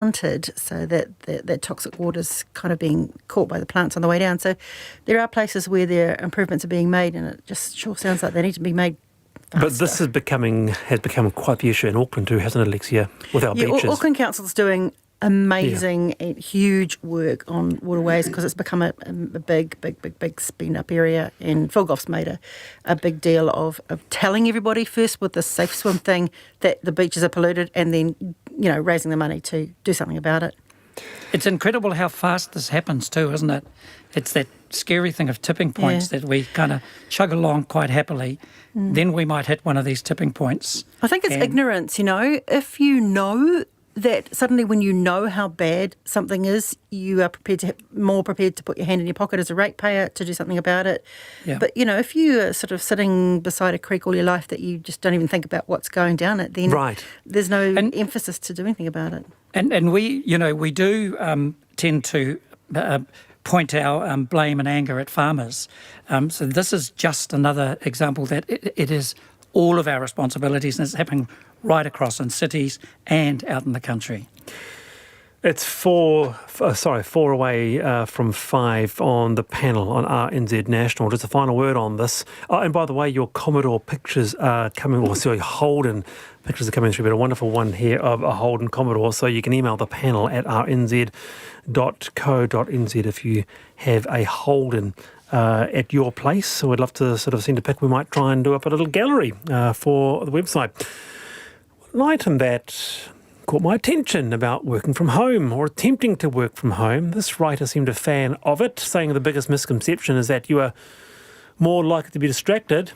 so that toxic water's kind of being caught by the plants on the way down. So there are places where there improvements are being made, and it just sure sounds like they need to be made faster. But this has become quite the issue in Auckland too, hasn't it, Alexia, with our beaches? Auckland Council's doing amazing and huge work on waterways because it's become a big spin up area, and Phil Goff's made a big deal of telling everybody first with the safe swim thing that the beaches are polluted, and then raising the money to do something about it. It's incredible how fast this happens too, isn't it? It's that scary thing of tipping points that we kind of chug along quite happily. Then we might hit one of these tipping points. I think it's ignorance, if you know that suddenly when you know how bad something is, you are more prepared to put your hand in your pocket as a ratepayer to do something about it. Yeah. But, if you are sort of sitting beside a creek all your life that you just don't even think about what's going down it, then there's no emphasis to do anything about it. And we do tend to point our blame and anger at farmers. So this is just another example that it is all of our responsibilities, and it's happening right across in cities and out in the country. It's four away from 5 on the panel on RNZ National. Just a final word on this. And by the way, your Commodore pictures are coming, Holden pictures are coming through, but a wonderful one here of a Holden Commodore. So you can email the panel at rnz.co.nz if you have a Holden at your place. So we'd love to sort of send a pic. We might try and do up a little gallery for the website. An item that caught my attention about working from home or attempting to work from home. This writer seemed a fan of it, saying the biggest misconception is that you are more likely to be distracted.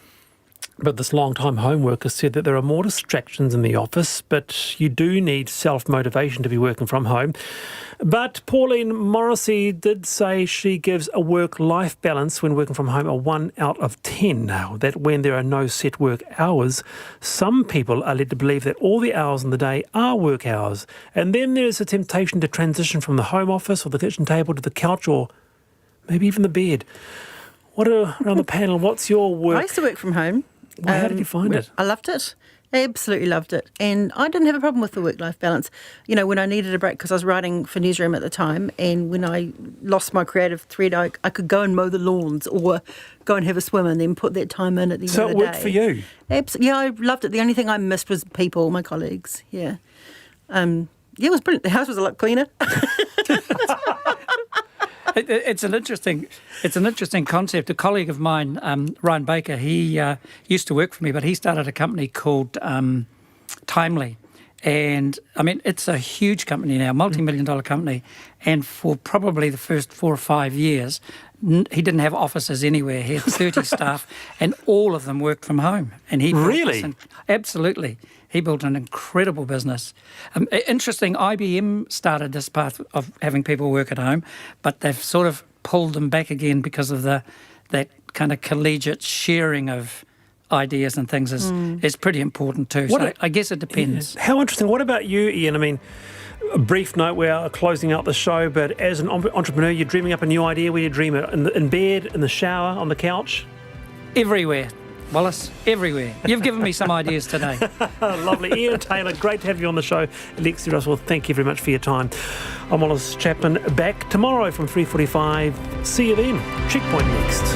But this long-time home worker said that there are more distractions in the office, but you do need self-motivation to be working from home. But Pauline Morrissey did say she gives a work-life balance when working from home a 1 out of 10. Now, that when there are no set work hours, some people are led to believe that all the hours in the day are work hours. And then there's a temptation to transition from the home office or the kitchen table to the couch or maybe even the bed. Around the panel, what's your work? I used to work from home. Well, how did you find it? I loved it. I absolutely loved it. And I didn't have a problem with the work-life balance. When I needed a break, because I was writing for Newsroom at the time, and when I lost my creative thread, I could go and mow the lawns or go and have a swim and then put that time in at the end of the day. So it worked for you? Absolutely. Yeah, I loved it. The only thing I missed was people, my colleagues. Yeah. It was brilliant. The house was a lot cleaner. It's an interesting concept. A colleague of mine, Ryan Baker, he used to work for me, but he started a company called Timely. And, it's a huge company now, multi-million-dollar company. And for probably the first 4 or 5 years, he didn't have offices anywhere. He had 30 staff, and all of them worked from home. And he absolutely. He built an incredible business. Interesting, IBM started this path of having people work at home, but they've sort of pulled them back again because of that kind of collegiate sharing of ideas and things is pretty important too. I guess it depends. How interesting. What about you, Ian? A brief note, we are closing out the show, but as an entrepreneur, you're dreaming up a new idea. Where you dream it? In bed, in the shower, on the couch? Everywhere. Wallace, everywhere. You've given me some ideas today. Lovely. Ian Taylor, great to have you on the show. Alexia Russell, thank you very much for your time. I'm Wallace Chapman, back tomorrow from 3:45. See you then. Checkpoint next.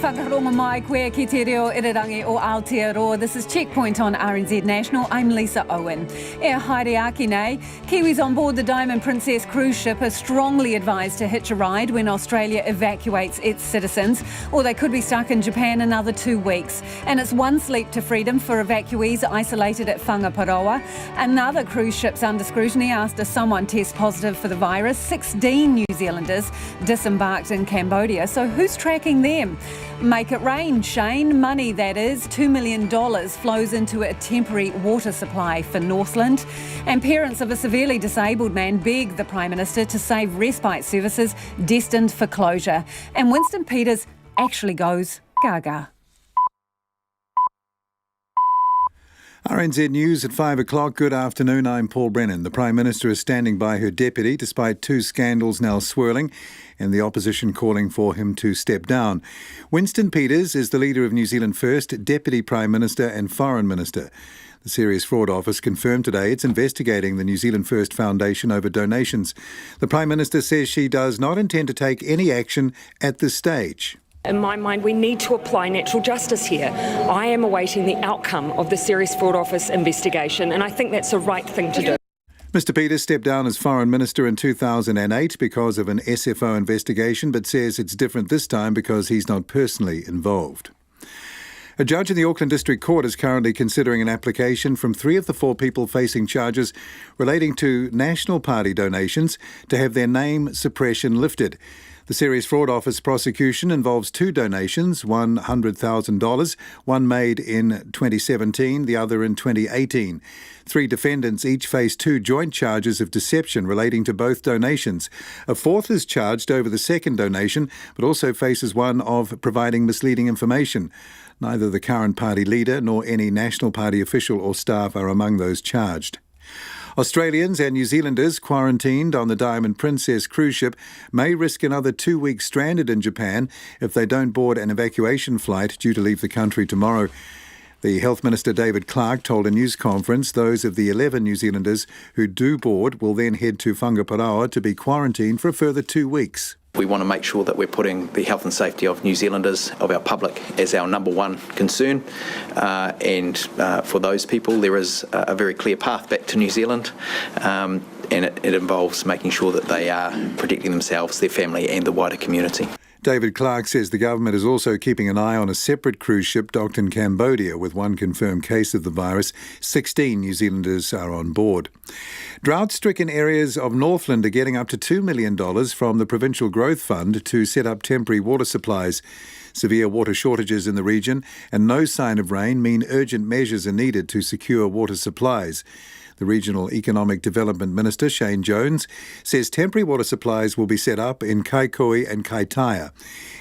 Whakaronga mai koe ki te reo irirangi o Aotearoa. This is Checkpoint on RNZ National. I'm Lisa Owen. E haere aki nei, Kiwis on board the Diamond Princess cruise ship are strongly advised to hitch a ride when Australia evacuates its citizens, or they could be stuck in Japan another 2 weeks. And it's one sleep to freedom for evacuees isolated at Whangaparoa. Another cruise ship's under scrutiny after someone tests positive for the virus. 16 New Zealanders disembarked in Cambodia. So who's tracking them? Make it rain, Shane. Money, that is. $2 million flows into a temporary water supply for Northland. And parents of a severely disabled man beg the Prime Minister to save respite services destined for closure. And Winston Peters actually goes gaga. RNZ News at 5 o'clock. Good afternoon, I'm Paul Brennan. The Prime Minister is standing by her deputy despite two scandals now swirling and the opposition calling for him to step down. Winston Peters is the leader of New Zealand First, Deputy Prime Minister and Foreign Minister. The Serious Fraud Office confirmed today it's investigating the New Zealand First Foundation over donations. The Prime Minister says she does not intend to take any action at this stage. In my mind, we need to apply natural justice here. I am awaiting the outcome of the Serious Fraud Office investigation, and I think that's the right thing to do. Mr Peters stepped down as Foreign Minister in 2008 because of an SFO investigation, but says it's different this time because he's not personally involved. A judge in the Auckland District Court is currently considering an application from 3 of the 4 people facing charges relating to National Party donations to have their name suppression lifted. The Serious Fraud Office prosecution involves 2 donations, one $100,000, one made in 2017, the other in 2018. 3 defendants each face 2 joint charges of deception relating to both donations. A 4th is charged over the second donation, but also faces one of providing misleading information. Neither the current party leader nor any National Party official or staff are among those charged. Australians and New Zealanders quarantined on the Diamond Princess cruise ship may risk another 2 weeks stranded in Japan if they don't board an evacuation flight due to leave the country tomorrow. The Health Minister David Clark told a news conference those of the 11 New Zealanders who do board will then head to Whangaparaoa to be quarantined for a further 2 weeks. We want to make sure that we're putting the health and safety of New Zealanders, of our public, as our number one concern. And for those people, there is a very clear path back to New Zealand. And it involves making sure that they are protecting themselves, their family and the wider community. David Clark says the government is also keeping an eye on a separate cruise ship docked in Cambodia with 1 confirmed case of the virus. 16 New Zealanders are on board. Drought-stricken areas of Northland are getting up to $2 million from the Provincial Growth Fund to set up temporary water supplies. Severe water shortages in the region and no sign of rain mean urgent measures are needed to secure water supplies. The Regional Economic Development Minister, Shane Jones, says temporary water supplies will be set up in Kaikoui and Kaitaia.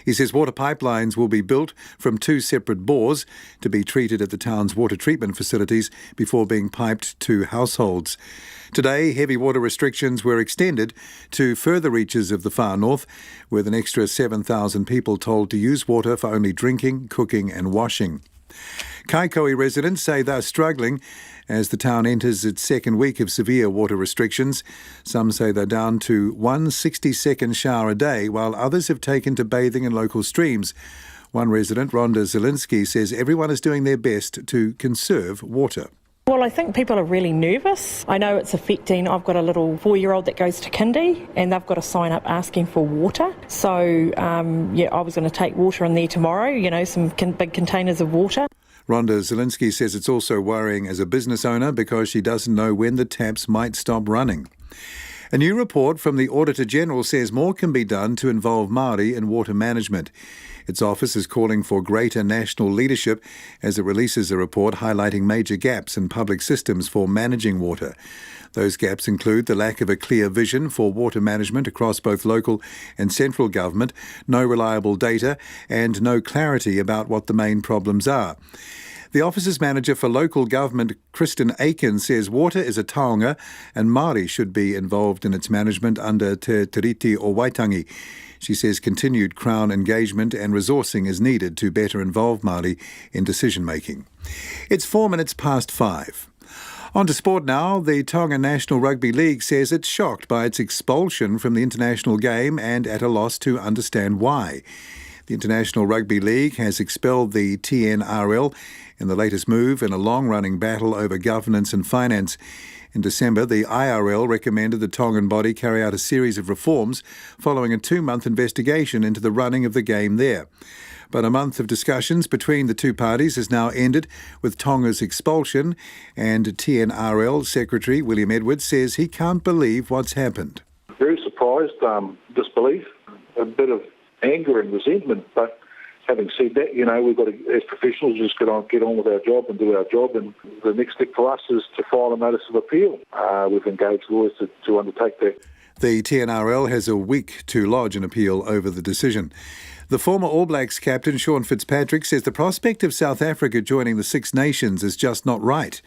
He says water pipelines will be built from 2 separate bores to be treated at the town's water treatment facilities before being piped to households. Today, heavy water restrictions were extended to further reaches of the far north, with an extra 7,000 people told to use water for only drinking, cooking and washing. Kaikoui residents say they're struggling as the town enters its second week of severe water restrictions. Some say they're down to 1 60-second shower a day, while others have taken to bathing in local streams. One resident, Rhonda Zielinski, says everyone is doing their best to conserve water. Well, I think people are really nervous. I know it's affecting, I've got a little 4-year-old that goes to kindy and they've got to sign up asking for water. So, I was going to take water in there tomorrow, some big containers of water. Rhonda Zielinski says it's also worrying as a business owner because she doesn't know when the taps might stop running. A new report from the Auditor General says more can be done to involve Māori in water management. Its office is calling for greater national leadership as it releases a report highlighting major gaps in public systems for managing water. Those gaps include the lack of a clear vision for water management across both local and central government, no reliable data, and no clarity about what the main problems are. The office's manager for local government, Kristen Aiken, says water is a taonga and Māori should be involved in its management under Te Tiriti o Waitangi. She says continued Crown engagement and resourcing is needed to better involve Māori in decision-making. It's 4 minutes past 5. On to sport now. The Tonga National Rugby League says it's shocked by its expulsion from the international game and at a loss to understand why. The International Rugby League has expelled the TNRL in the latest move in a long-running battle over governance and finance. In December, the IRL recommended the Tongan body carry out a series of reforms following a 2-month investigation into the running of the game there. But a month of discussions between the two parties has now ended with Tonga's expulsion, and TNRL Secretary William Edwards says he can't believe what's happened. Very surprised, disbelief, a bit of anger and resentment, but having said that, we've got to, as professionals, just get on with our job and do our job, and the next step for us is to file a notice of appeal. We've engaged lawyers to undertake that. The TNRL has a week to lodge an appeal over the decision. The former All Blacks captain, Sean Fitzpatrick, says the prospect of South Africa joining the Six Nations is just not right.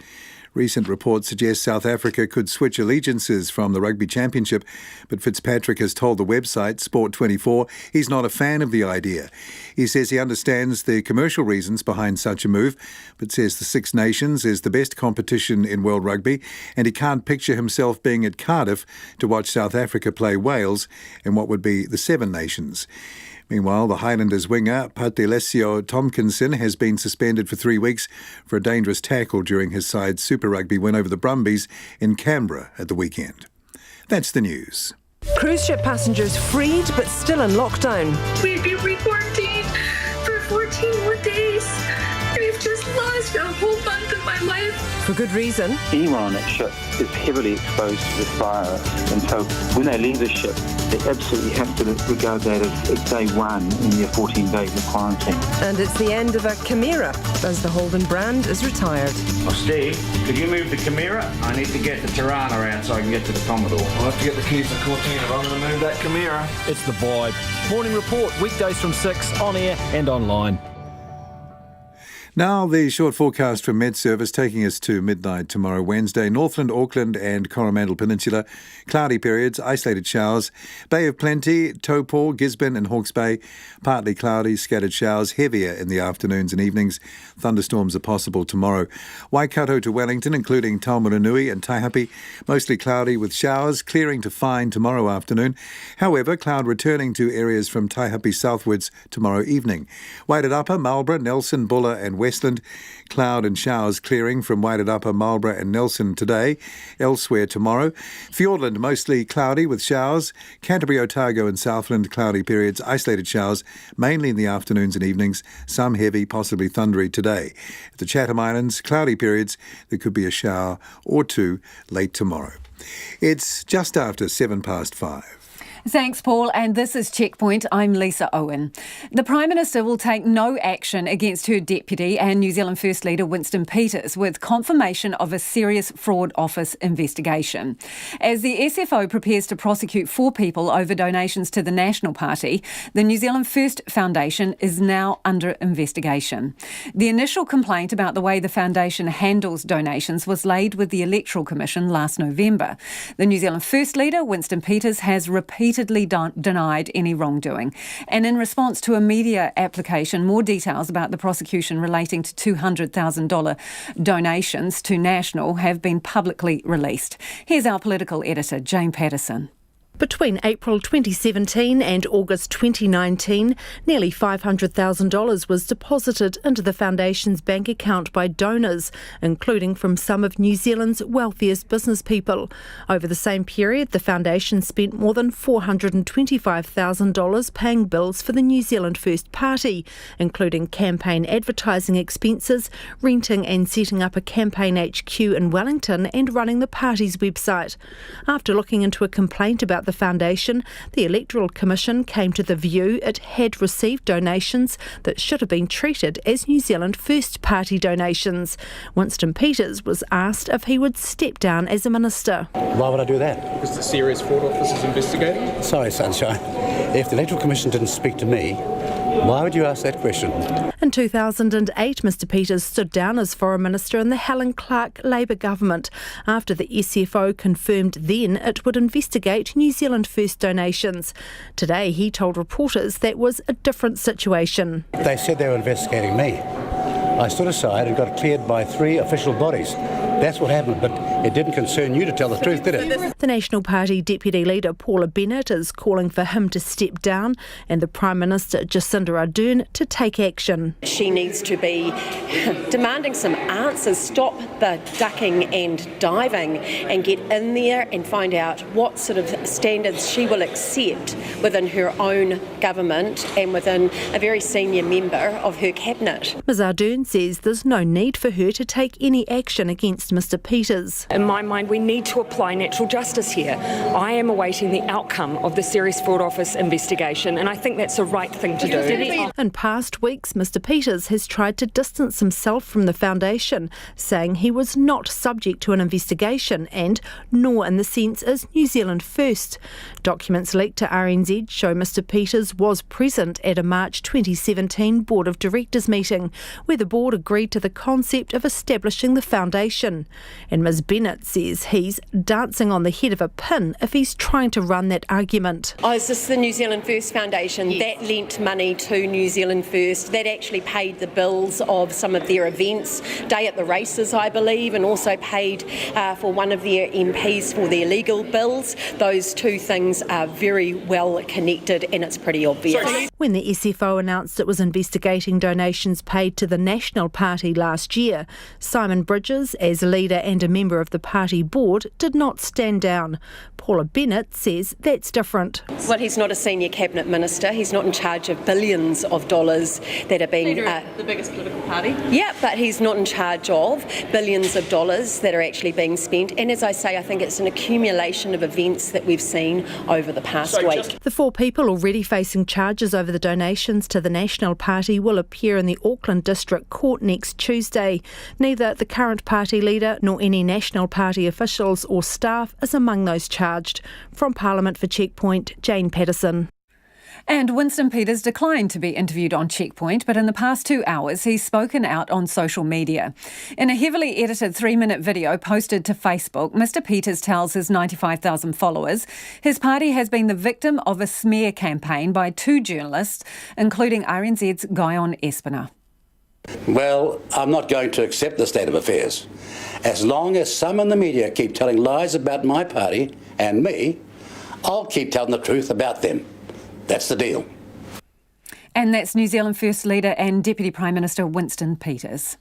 Recent reports suggest South Africa could switch allegiances from the Rugby Championship, but Fitzpatrick has told the website Sport24 he's not a fan of the idea. He says he understands the commercial reasons behind such a move, but says the Six Nations is the best competition in world rugby, and he can't picture himself being at Cardiff to watch South Africa play Wales in what would be the Seven Nations. Meanwhile, the Highlanders winger Patelesio Tompkinson has been suspended for 3 weeks for a dangerous tackle during his side's Super Rugby win over the Brumbies in Canberra at the weekend. That's the news. Cruise ship passengers freed but still in lockdown. We've been quarantined for 14 more days. We've just lost a whole month of my life. For good reason. Anyone on that ship is heavily exposed to the fire, and so when they leave the ship, they absolutely have to regard that as day one in their 14 days of quarantine. And it's the end of a Chimera, as the Holden brand is retired. Oh, Steve, could you move the Chimera? I need to get the Tirana out so I can get to the Commodore. I'll have to get the keys to Cortina if I'm going to move that Chimera. It's The Vibe. Morning Report, weekdays from 6, on air and online. Now the short forecast from Met Service taking us to midnight tomorrow Wednesday. Northland, Auckland and Coromandel Peninsula. Cloudy periods, isolated showers. Bay of Plenty, Taupo, Gisborne and Hawke's Bay. Partly cloudy, scattered showers, heavier in the afternoons and evenings. Thunderstorms are possible tomorrow. Waikato to Wellington, including Taumarunui and Taihape. Mostly cloudy with showers, clearing to fine tomorrow afternoon. However, cloud returning to areas from Taihape southwards tomorrow evening. Wairarapa, Marlborough, Nelson, Buller and Westland. Cloud and showers clearing from Wairarapa, Marlborough and Nelson today. Elsewhere tomorrow. Fiordland mostly cloudy with showers. Canterbury, Otago and Southland cloudy periods. Isolated showers mainly in the afternoons and evenings. Some heavy, possibly thundery today. At the Chatham Islands, cloudy periods. There could be a shower or two late tomorrow. It's just after 5:07. Thanks, Paul. And this is Checkpoint. I'm Lisa Owen. The Prime Minister will take no action against her deputy and New Zealand First Leader Winston Peters with confirmation of a serious fraud office investigation. As the SFO prepares to prosecute 4 people over donations to the National Party, the New Zealand First Foundation is now under investigation. The initial complaint about the way the foundation handles donations was laid with the Electoral Commission last November. The New Zealand First Leader, Winston Peters, has repeatedly denied any wrongdoing. And in response to a media application, more details about the prosecution relating to $200,000 donations to National have been publicly released. Here's our political editor, Jane Patterson. Between April 2017 and August 2019, nearly $500,000 was deposited into the Foundation's bank account by donors, including from some of New Zealand's wealthiest business people. Over the same period, the Foundation spent more than $425,000 paying bills for the New Zealand First Party, including campaign advertising expenses, renting and setting up a campaign HQ in Wellington and running the party's website. After looking into a complaint about the Foundation, the Electoral Commission came to the view it had received donations that should have been treated as New Zealand First Party donations. Winston Peters was asked if he would step down as a minister. Why would I do that? Because the Serious Fraud Office is investigating? Sorry, Sunshine. If the Electoral Commission didn't speak to me, why would you ask that question? In 2008, Mr Peters stood down as Foreign Minister in the Helen Clark Labour government after the SFO confirmed then it would investigate New Zealand First donations. Today, he told reporters that was a different situation. They said they were investigating me. I stood aside and got cleared by 3 official bodies. That's what happened, but it didn't concern you to tell the truth, did it? The National Party Deputy Leader Paula Bennett is calling for him to step down and the Prime Minister Jacinda Ardern to take action. She needs to be demanding some answers, stop the ducking and diving and get in there and find out what sort of standards she will accept within her own government and within a very senior member of her cabinet. Ms Ardern says there's no need for her to take any action against Mr Peters. In my mind, we need to apply natural justice here. I am awaiting the outcome of the Serious Fraud Office investigation, and I think that's the right thing to do. In past weeks, Mr Peters has tried to distance himself from the foundation, saying he was not subject to an investigation and nor in the sense as New Zealand First. Documents leaked to RNZ show Mr Peters was present at a March 2017 Board of Directors meeting, where the board agreed to the concept of establishing the foundation. And Ms Bennett says he's dancing on the head of a pin if he's trying to run that argument. Oh, is this the New Zealand First Foundation? Yes. That lent money to New Zealand First. That actually paid the bills of some of their events, Day at the Races, I believe, and also paid for one of their MPs for their legal bills. Those two things are very well connected, and it's pretty obvious. When the SFO announced it was investigating donations paid to the National Party last year, Simon Bridges, as leader and a member of the party board, did not stand down. Paula Bennett says that's different. Well, he's not a senior cabinet minister. He's not in charge of billions of dollars that are being... Leader of the biggest political party. Yeah, but he's not in charge of billions of dollars that are actually being spent. And as I say, I think it's an accumulation of events that we've seen over the past week. The 4 people already facing charges over the donations to the National Party will appear in the Auckland District Court next Tuesday. Neither the current party leader nor any National Party officials or staff is among those charged. From Parliament for Checkpoint, Jane Patterson. And Winston Peters declined to be interviewed on Checkpoint, but in the past 2 hours he's spoken out on social media. In a heavily edited 3-minute video posted to Facebook, Mr Peters tells his 95,000 followers his party has been the victim of a smear campaign by 2 journalists, including RNZ's Guyon Espiner. Well, I'm not going to accept the state of affairs. As long as some in the media keep telling lies about my party and me, I'll keep telling the truth about them. That's the deal. And that's New Zealand First Leader and Deputy Prime Minister Winston Peters.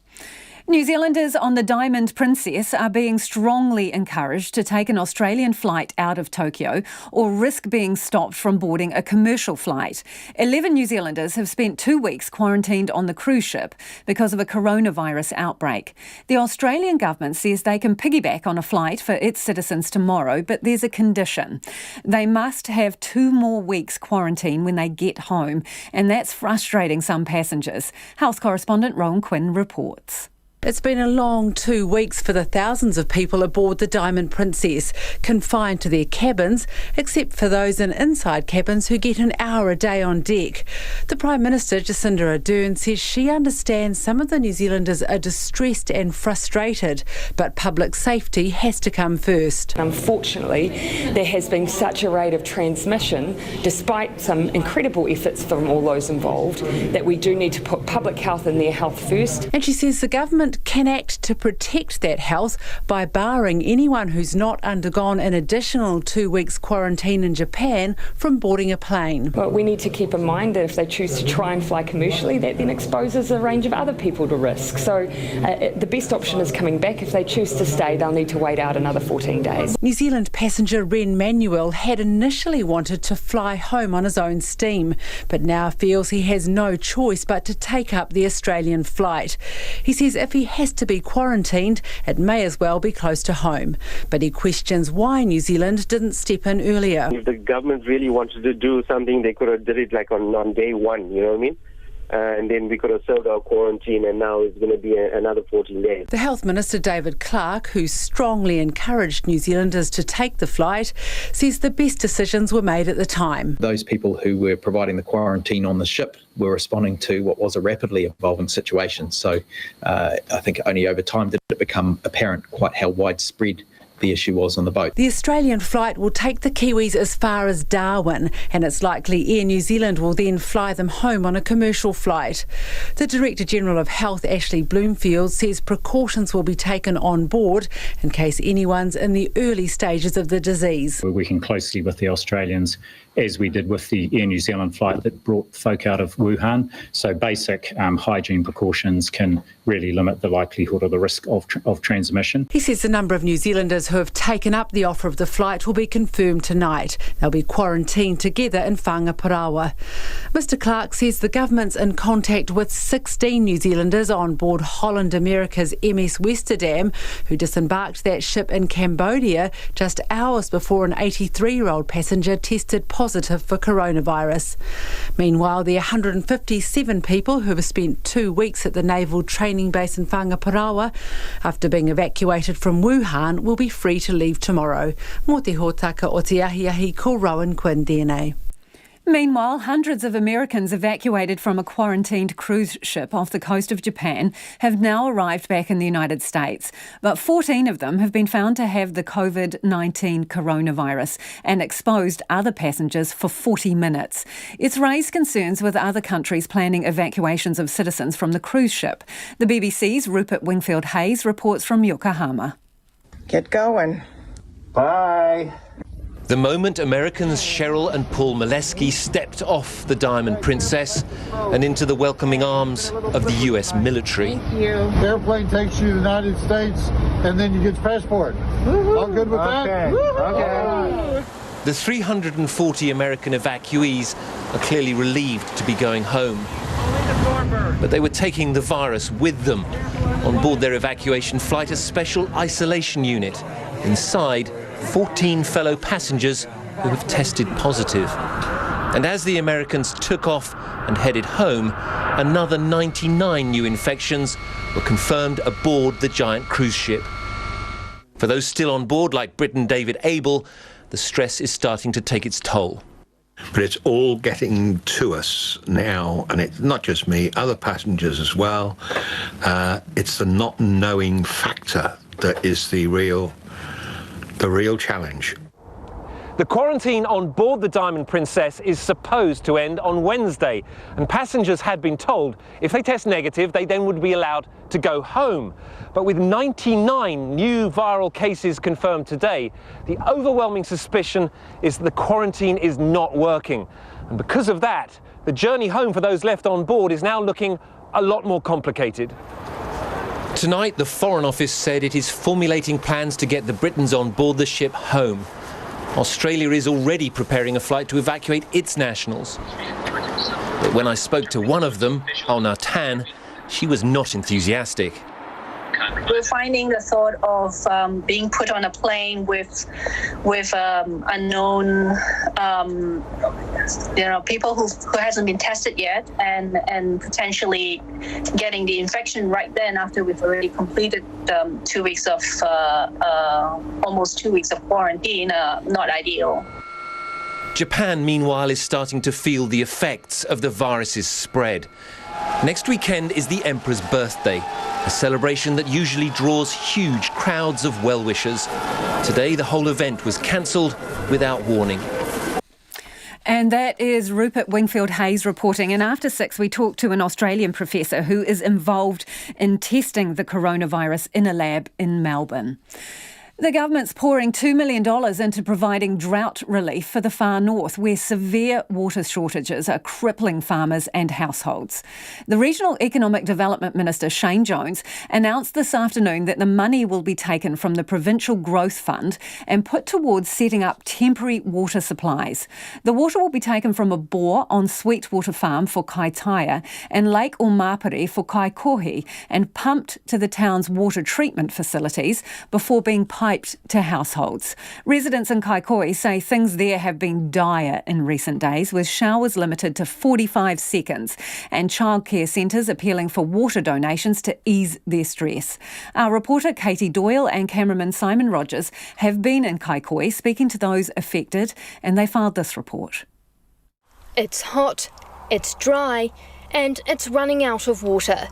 New Zealanders on the Diamond Princess are being strongly encouraged to take an Australian flight out of Tokyo or risk being stopped from boarding a commercial flight. 11 New Zealanders have spent 2 weeks quarantined on the cruise ship because of a coronavirus outbreak. The Australian government says they can piggyback on a flight for its citizens tomorrow, but there's a condition. They must have 2 more weeks quarantine when they get home, and that's frustrating some passengers. Health correspondent Rowan Quinn reports. It's been a long 2 weeks for the thousands of people aboard the Diamond Princess, confined to their cabins, except for those in inside cabins who get an hour a day on deck. The Prime Minister, Jacinda Ardern, says she understands some of the New Zealanders are distressed and frustrated, but public safety has to come first. Unfortunately, there has been such a rate of transmission, despite some incredible efforts from all those involved, that we do need to put public health and their health first. And she says the government can act to protect that health by barring anyone who's not undergone an additional 2 weeks quarantine in Japan from boarding a plane. But we need to keep in mind that if they choose to try and fly commercially, that then exposes a range of other people to risk. So the best option is coming back. If they choose to stay, they'll need to wait out another 14 days. New Zealand passenger Ren Manuel had initially wanted to fly home on his own steam, but now feels he has no choice but to take up the Australian flight. He says if he has to be quarantined, it may as well be close to home. But he questions why New Zealand didn't step in earlier. If the government really wanted to do something, they could have did it like on day one, you know what I mean? And then we could have served our quarantine, and now it's going to be another 14 days. The Health Minister, David Clark, who strongly encouraged New Zealanders to take the flight, says the best decisions were made at the time. Those people who were providing the quarantine on the ship were responding to what was a rapidly evolving situation. So I think only over time did it become apparent quite how widespread the issue was on the boat. The Australian flight will take the Kiwis as far as Darwin, and it's likely Air New Zealand will then fly them home on a commercial flight. The Director General of Health, Ashley Bloomfield, says precautions will be taken on board in case anyone's in the early stages of the disease. We're working closely with the Australians, as we did with the Air New Zealand flight that brought folk out of Wuhan. So basic hygiene precautions can really limit the likelihood or the risk of transmission. He says the number of New Zealanders who have taken up the offer of the flight will be confirmed tonight. They'll be quarantined together in Whangaparaoa. Mr Clark says the government's in contact with 16 New Zealanders on board Holland America's MS Westerdam, who disembarked that ship in Cambodia just hours before an 83-year-old passenger tested positive for coronavirus. Meanwhile, the 157 people who have spent 2 weeks at the naval training base in Whangaparaoa after being evacuated from Wuhan will be free to leave tomorrow. Mō te hōtaka o te ahi ko Rowan Quinn DNA. Meanwhile, hundreds of Americans evacuated from a quarantined cruise ship off the coast of Japan have now arrived back in the United States. But 14 of them have been found to have the COVID-19 coronavirus and exposed other passengers for 40 minutes. It's raised concerns with other countries planning evacuations of citizens from the cruise ship. The BBC's Rupert Wingfield-Hayes reports from Yokohama. Get going. Bye. The moment Americans Cheryl and Paul Molesky stepped off the Diamond Princess and into the welcoming arms of the US military. Thank you. The airplane takes you to the United States and then you get your passport. All good with that? Okay. The 340 American evacuees are clearly relieved to be going home. But they were taking the virus with them. On board their evacuation flight, a special isolation unit. Inside, 14 fellow passengers who have tested positive. And as the Americans took off and headed home, another 99 new infections were confirmed aboard the giant cruise ship. For those still on board, like Briton David Abel, the stress is starting to take its toll. But it's all getting to us now, and it's not just me, other passengers as well. It's the not knowing factor that is the real challenge. The quarantine on board the Diamond Princess is supposed to end on Wednesday, and passengers had been told if they test negative, they then would be allowed to go home. But with 99 new viral cases confirmed today, the overwhelming suspicion is that the quarantine is not working. And because of that, the journey home for those left on board is now looking a lot more complicated. Tonight, the Foreign Office said it is formulating plans to get the Britons on board the ship home. Australia is already preparing a flight to evacuate its nationals. But when I spoke to one of them, Alna Tan, she was not enthusiastic. We're finding the thought of being put on a plane with unknown, people who hasn't been tested yet, and potentially getting the infection right then after we've already completed 2 weeks of almost 2 weeks of quarantine. Not ideal. Japan, meanwhile, is starting to feel the effects of the virus's spread. Next weekend is the Emperor's birthday, a celebration that usually draws huge crowds of well-wishers. Today, the whole event was cancelled without warning. And that is Rupert Wingfield-Hayes reporting. And after 6, we talked to an Australian professor who is involved in testing the coronavirus in a lab in Melbourne. The government's pouring $2 million into providing drought relief for the far north, where severe water shortages are crippling farmers and households. The Regional Economic Development Minister, Shane Jones, announced this afternoon that the money will be taken from the Provincial Growth Fund and put towards setting up temporary water supplies. The water will be taken from a bore on Sweetwater Farm for Kaitaia and Lake Omapere for Kaikohe and pumped to the town's water treatment facilities before being piped to households. Residents in Kaikohe say things there have been dire in recent days, with showers limited to 45 seconds and childcare centres appealing for water donations to ease their stress. Our reporter Katie Doyle and cameraman Simon Rogers have been in Kaikohe speaking to those affected, and they filed this report. It's hot, it's dry, and it's running out of water.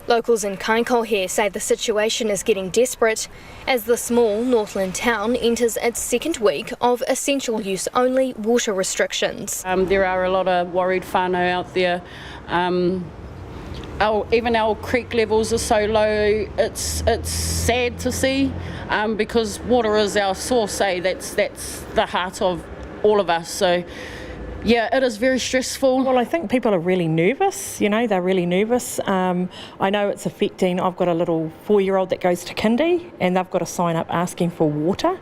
Locals in Kaikohe say the situation is getting desperate as the small Northland town enters its second week of essential use only water restrictions. There are a lot of worried whānau out there. Even our creek levels are so low, it's sad to see because water is our source, that's the heart of all of us. So Yeah, it is very stressful. Well, I think people are really nervous, they're really nervous. I know it's affecting, I've got a little 4-year-old that goes to kindy and they've got to sign up asking for water.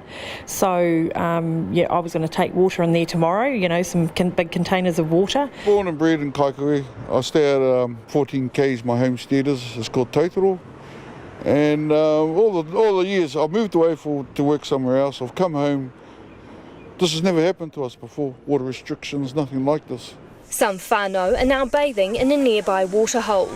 So, I was going to take water in there tomorrow, some big containers of water. Born and bred in Kaikohe. I stay at 14 Ks, my homestead is. It's called Totoro. And all the years, I've moved away to work somewhere else. I've come home. This has never happened to us before. Water restrictions, nothing like this. Some whānau are now bathing in a nearby waterhole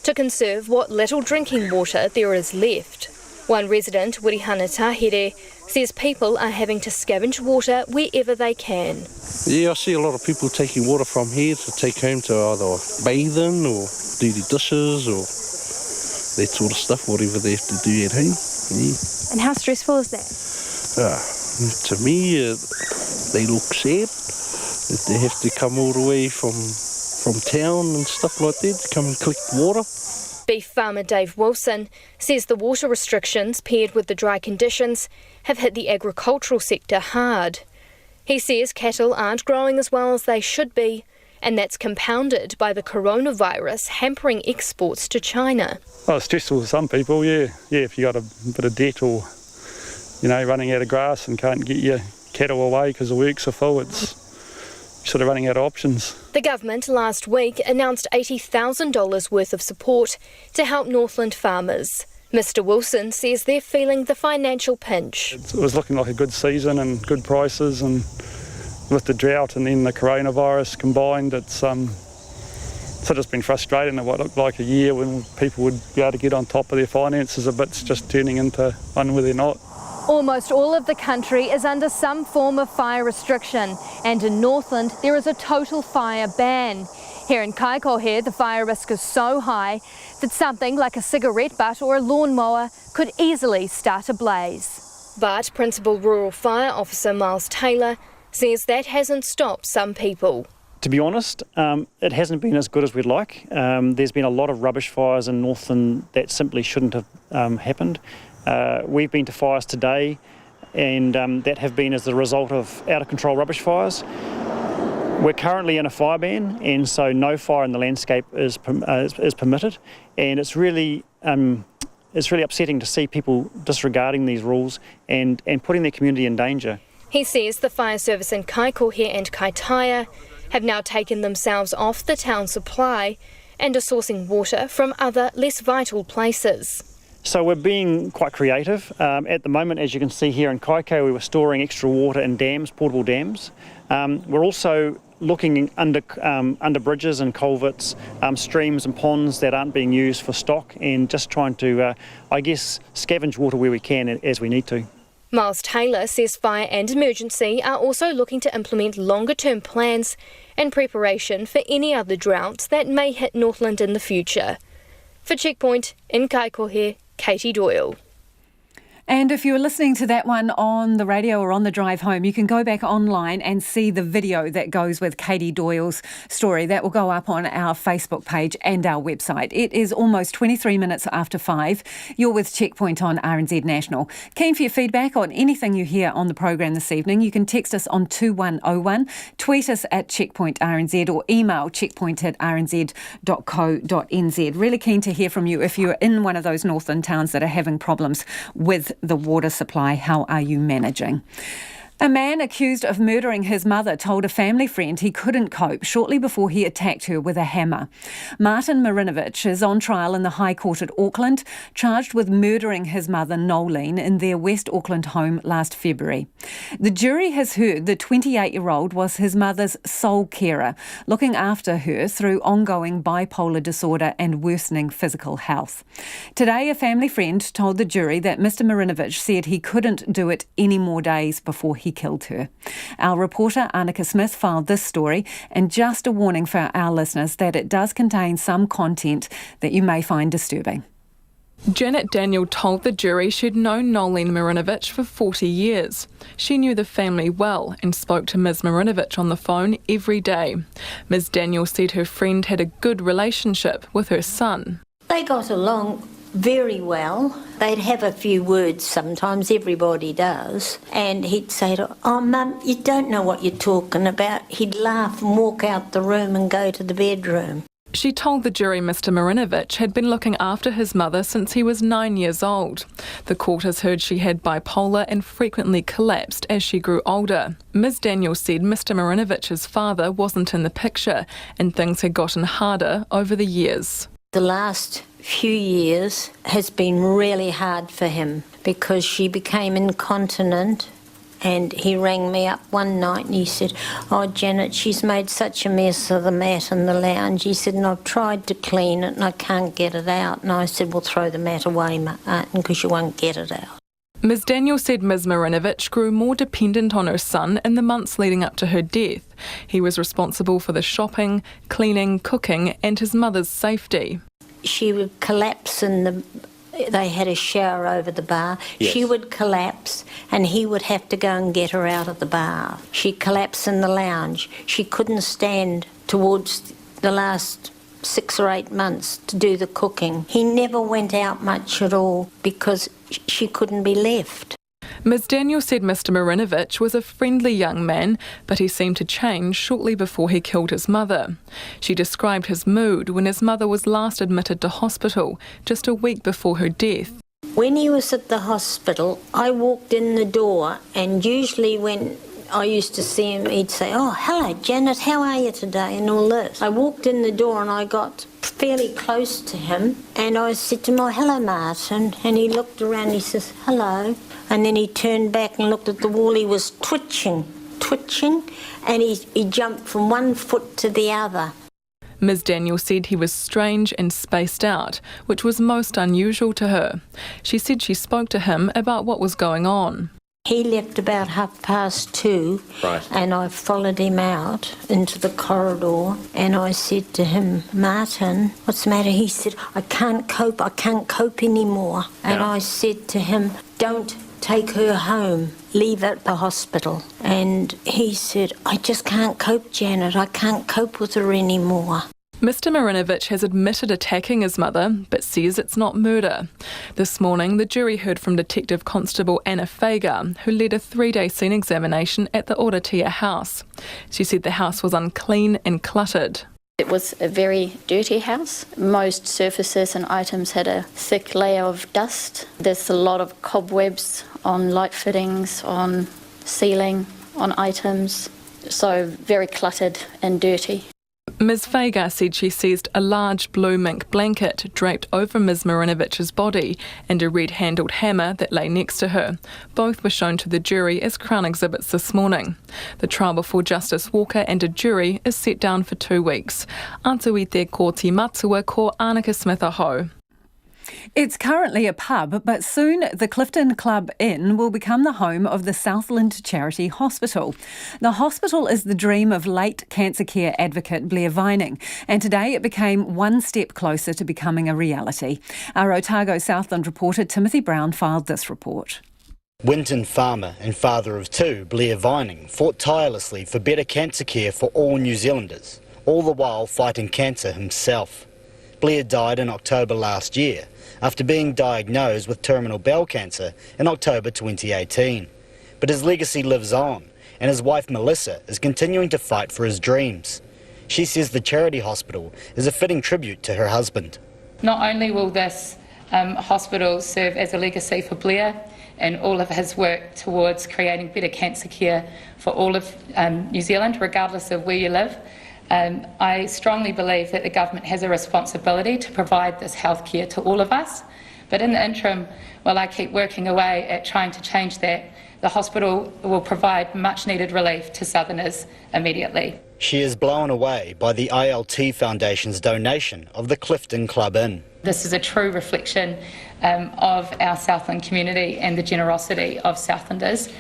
to conserve what little drinking water there is left. One resident, Wirihana Tahere, says people are having to scavenge water wherever they can. Yeah, I see a lot of people taking water from here to take home to either bathe in or do the dishes or that sort of stuff, whatever they have to do at home. Yeah. And how stressful is that? To me, they look sad that they have to come all the way from town and stuff like that to come and collect water. Beef farmer Dave Wilson says the water restrictions paired with the dry conditions have hit the agricultural sector hard. He says cattle aren't growing as well as they should be, and that's compounded by the coronavirus hampering exports to China. Oh, it's stressful for some people, yeah. Yeah, if you got a bit of debt or running out of grass and can't get your cattle away because the works are full, it's sort of running out of options. The government last week announced $80,000 worth of support to help Northland farmers. Mr Wilson says they're feeling the financial pinch. It was looking like a good season and good prices, and with the drought and then the coronavirus combined, it's sort of been frustrating at what looked like a year when people would be able to get on top of their finances, but it's just turning into one where they're not. Almost all of the country is under some form of fire restriction, and in Northland there is a total fire ban. Here in Kaikohe, the fire risk is so high that something like a cigarette butt or a lawnmower could easily start a blaze. But Principal Rural Fire Officer Miles Taylor says that hasn't stopped some people. To be honest, it hasn't been as good as we'd like. There's been a lot of rubbish fires in Northland that simply shouldn't have happened. We've been to fires today, and that have been as a result of out-of-control rubbish fires. We're currently in a fire ban, and so no fire in the landscape is permitted, and it's really upsetting to see people disregarding these rules and putting their community in danger. He says the fire service in Kaikohe and Kaitaia have now taken themselves off the town supply and are sourcing water from other less vital places. So we're being quite creative. At the moment, as you can see here in Kaikohe, we were storing extra water in dams, portable dams. We're also looking under bridges and culverts, streams and ponds that aren't being used for stock, and just trying to, scavenge water where we can as we need to. Miles Taylor says Fire and Emergency are also looking to implement longer-term plans in preparation for any other droughts that may hit Northland in the future. For Checkpoint in Kaikohe, Katie Doyle. And if you were listening to that one on the radio or on the drive home, you can go back online and see the video that goes with Katie Doyle's story. That will go up on our Facebook page and our website. It is almost 23 minutes after 5. You're with Checkpoint on RNZ National. Keen for your feedback on anything you hear on the program this evening. You can text us on 2101, tweet us at Checkpoint RNZ, or email checkpoint@rnz.co.nz. Really keen to hear from you if you're in one of those Northland towns that are having problems with the water supply. How are you managing? A man accused of murdering his mother told a family friend he couldn't cope shortly before he attacked her with a hammer. Martin Marinovich is on trial in the High Court at Auckland, charged with murdering his mother Nolene in their West Auckland home last February. The jury has heard the 28-year-old was his mother's sole carer, looking after her through ongoing bipolar disorder and worsening physical health. Today, a family friend told the jury that Mr. Marinovich said he couldn't do it any more days before he killed her. Our reporter Annika Smith filed this story, and just a warning for our listeners that it does contain some content that you may find disturbing. Janet Daniel told the jury she'd known Nolene Marinovich for 40 years. She knew the family well and spoke to Ms. Marinovich on the phone every day. Ms. Daniel said her friend had a good relationship with her son. They got along very well. They'd have a few words sometimes, everybody does, and he'd say to her, "Oh, Mum, you don't know what you're talking about." He'd laugh and walk out the room and go to the bedroom. She told the jury Mr Marinovich had been looking after his mother since he was 9 years old. The court has heard she had bipolar and frequently collapsed as she grew older. Ms Daniel said Mr Marinovich's father wasn't in the picture and things had gotten harder over the years. The last few years has been really hard for him because she became incontinent. And he rang me up one night and he said, "Oh, Janet, she's made such a mess of the mat in the lounge." He said, "And I've tried to clean it and I can't get it out." And I said, "Well, throw the mat away, Martin, because you won't get it out." Ms Daniel said Ms Marinovich grew more dependent on her son in the months leading up to her death. He was responsible for the shopping, cleaning, cooking and his mother's safety. She would collapse they had a shower over the bar. Yes. She would collapse and he would have to go and get her out of the bar. She'd collapse in the lounge. She couldn't stand towards the last 6 or 8 months to do the cooking. He never went out much at all because she couldn't be left. Ms Daniel said Mr Marinovich was a friendly young man, but he seemed to change shortly before he killed his mother. She described his mood when his mother was last admitted to hospital, just a week before her death. When he was at the hospital, I walked in the door, and usually when I used to see him, he'd say, "Oh, hello, Janet, how are you today?" and all this. I walked in the door and I got fairly close to him, and I said to him, "Oh, hello, Martin," and he looked around and he says, "Hello." And then he turned back and looked at the wall. He was twitching, and he jumped from one foot to the other. Ms Daniel said he was strange and spaced out, which was most unusual to her. She said she spoke to him about what was going on. He left about 2:30, right, and I followed him out into the corridor and I said to him, "Martin, what's the matter?" He said, I can't cope anymore. Yeah. And I said to him, "Don't take her home, leave her at the hospital." And he said, "I just can't cope, Janet, I can't cope with her anymore." Mr Marinovich has admitted attacking his mother, but says it's not murder. This morning, the jury heard from Detective Constable Anna Fager, who led a 3-day scene examination at the Oratia house. She said the house was unclean and cluttered. It was a very dirty house. Most surfaces and items had a thick layer of dust. There's a lot of cobwebs on light fittings, on ceiling, on items. So very cluttered and dirty. Ms Fager said she seized a large blue mink blanket draped over Ms Marinovich's body and a red-handled hammer that lay next to her. Both were shown to the jury as Crown exhibits this morning. The trial before Justice Walker and a jury is set down for 2 weeks. Antu te ko ti matua ko Annika Smith aho. It's currently a pub, but soon the Clifton Club Inn will become the home of the Southland Charity Hospital. The hospital is the dream of late cancer care advocate Blair Vining, and today it became one step closer to becoming a reality. Our Otago Southland reporter Timothy Brown filed this report. Winton farmer and father of 2, Blair Vining, fought tirelessly for better cancer care for all New Zealanders, all the while fighting cancer himself. Blair died in October last year after being diagnosed with terminal bowel cancer in October 2018. But his legacy lives on, and his wife Melissa is continuing to fight for his dreams. She says the charity hospital is a fitting tribute to her husband. Not only will this hospital serve as a legacy for Blair and all of his work towards creating better cancer care for all of New Zealand, regardless of where you live, I strongly believe that the government has a responsibility to provide this health care to all of us. But in the interim, while I keep working away at trying to change that, the hospital will provide much needed relief to Southerners immediately. She is blown away by the ILT Foundation's donation of the Clifton Club Inn. This is a true reflection of our Southland community and the generosity of Southlanders.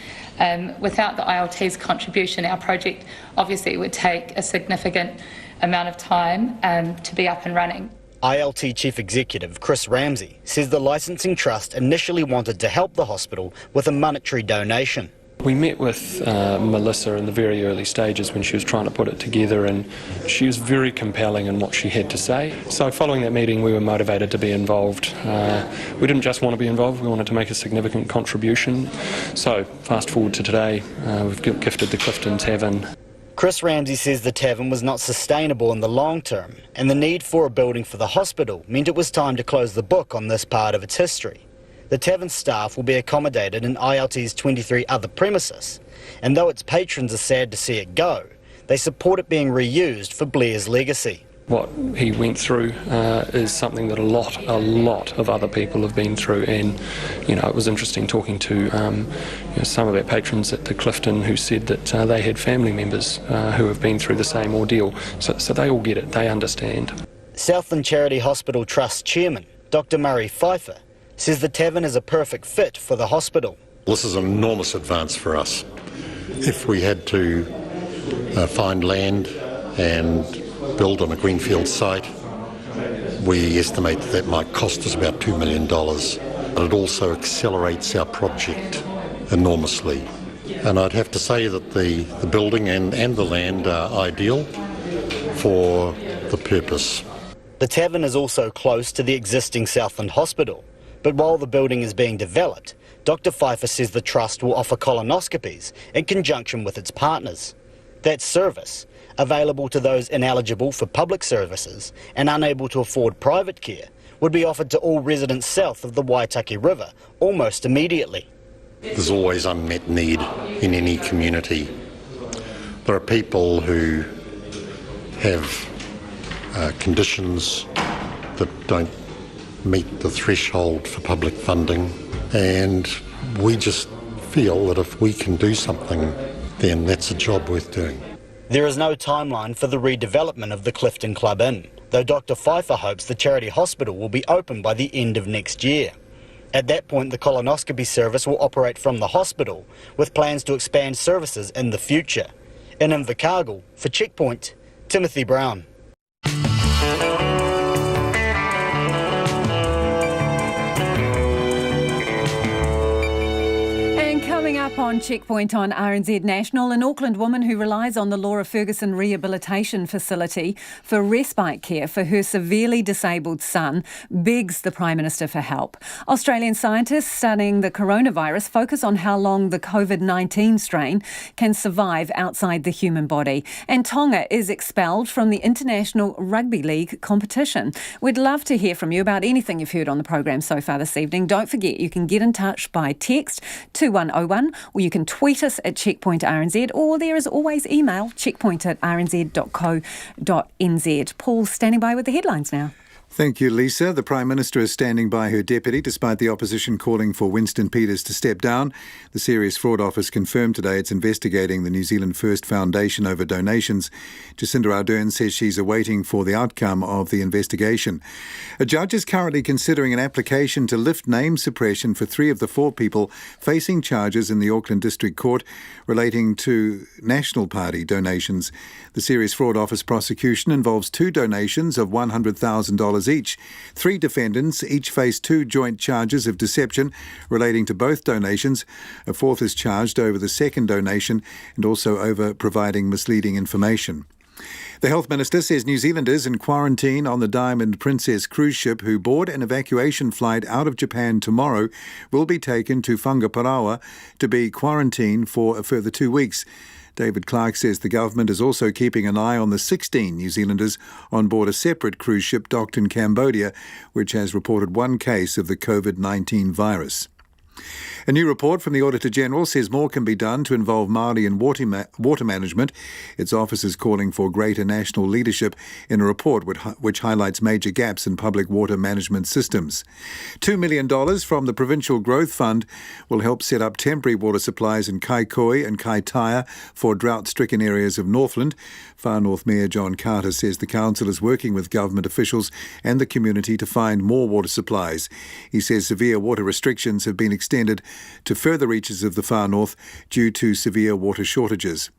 Without the ILT's contribution, our project obviously would take a significant amount of time to be up and running. ILT Chief Executive Chris Ramsey says the licensing trust initially wanted to help the hospital with a monetary donation. We met with Melissa in the very early stages when she was trying to put it together, and she was very compelling in what she had to say. So following that meeting, we were motivated to be involved. We didn't just want to be involved, we wanted to make a significant contribution. So fast forward to today, we've gifted the Clifton Tavern. Chris Ramsey says the tavern was not sustainable in the long term, and the need for a building for the hospital meant it was time to close the book on this part of its history. The tavern staff will be accommodated in ILT's 23 other premises, and though its patrons are sad to see it go, they support it being reused for Blair's legacy. What he went through is something that a lot of other people have been through, and it was interesting talking to some of our patrons at the Clifton who said that they had family members who have been through the same ordeal, so they all get it, they understand. Southland Charity Hospital Trust Chairman Dr Murray Pfeiffer says the tavern is a perfect fit for the hospital. This is an enormous advance for us. If we had to find land and build on a greenfield site, we estimate that might cost us about $2 million. But it also accelerates our project enormously. And I'd have to say that the building and the land are ideal for the purpose. The tavern is also close to the existing Southland Hospital, but while the building is being developed, Dr Pfeiffer says the Trust will offer colonoscopies in conjunction with its partners. That service, available to those ineligible for public services and unable to afford private care, would be offered to all residents south of the Waitaki River almost immediately. There's always unmet need in any community. There are people who have conditions that don't meet the threshold for public funding, and we just feel that if we can do something, then that's a job worth doing. There is no timeline for the redevelopment of the Clifton Club Inn, though Dr Pfeiffer hopes the charity hospital will be open by the end of next year. At that point, the colonoscopy service will operate from the hospital, with plans to expand services in the future. In Invercargill, for Checkpoint, Timothy Brown. Coming up on Checkpoint on RNZ National, an Auckland woman who relies on the Laura Ferguson Rehabilitation Facility for respite care for her severely disabled son begs the Prime Minister for help. Australian scientists studying the coronavirus focus on how long the COVID-19 strain can survive outside the human body. And Tonga is expelled from the International Rugby League competition. We'd love to hear from you about anything you've heard on the program so far this evening. Don't forget, you can get in touch by text 2101, or you can tweet us at Checkpoint RNZ, or there is always email checkpoint@rnz.co.nz. Paul standing by with the headlines now. Thank you, Lisa. The Prime Minister is standing by her deputy despite the opposition calling for Winston Peters to step down. The Serious Fraud Office confirmed today it's investigating the New Zealand First Foundation over donations. Jacinda Ardern says she's awaiting for the outcome of the investigation. A judge is currently considering an application to lift name suppression for 3 of the 4 people facing charges in the Auckland District Court relating to National Party donations. The Serious Fraud Office prosecution involves 2 donations of $100,000 each. 3 defendants each face 2 joint charges of deception relating to both donations. A 4th is charged over the 2nd donation and also over providing misleading information. The Health Minister says New Zealanders in quarantine on the Diamond Princess cruise ship who board an evacuation flight out of Japan tomorrow will be taken to Whangaparaoa to be quarantined for a further 2 weeks. David Clark says the government is also keeping an eye on the 16 New Zealanders on board a separate cruise ship docked in Cambodia, which has reported 1 case of the COVID-19 virus. A new report from the Auditor-General says more can be done to involve Māori in water management. Its office is calling for greater national leadership in a report which highlights major gaps in public water management systems. $2 million from the Provincial Growth Fund will help set up temporary water supplies in Kaikooi and Kaitaia for drought-stricken areas of Northland. Far North Mayor John Carter says the council is working with government officials and the community to find more water supplies. He says severe water restrictions have been extended to further reaches of the far north due to severe water shortages.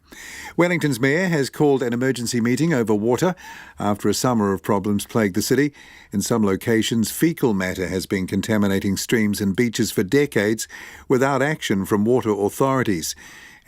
Wellington's mayor has called an emergency meeting over water after a summer of problems plagued the city. In some locations, fecal matter has been contaminating streams and beaches for decades without action from water authorities.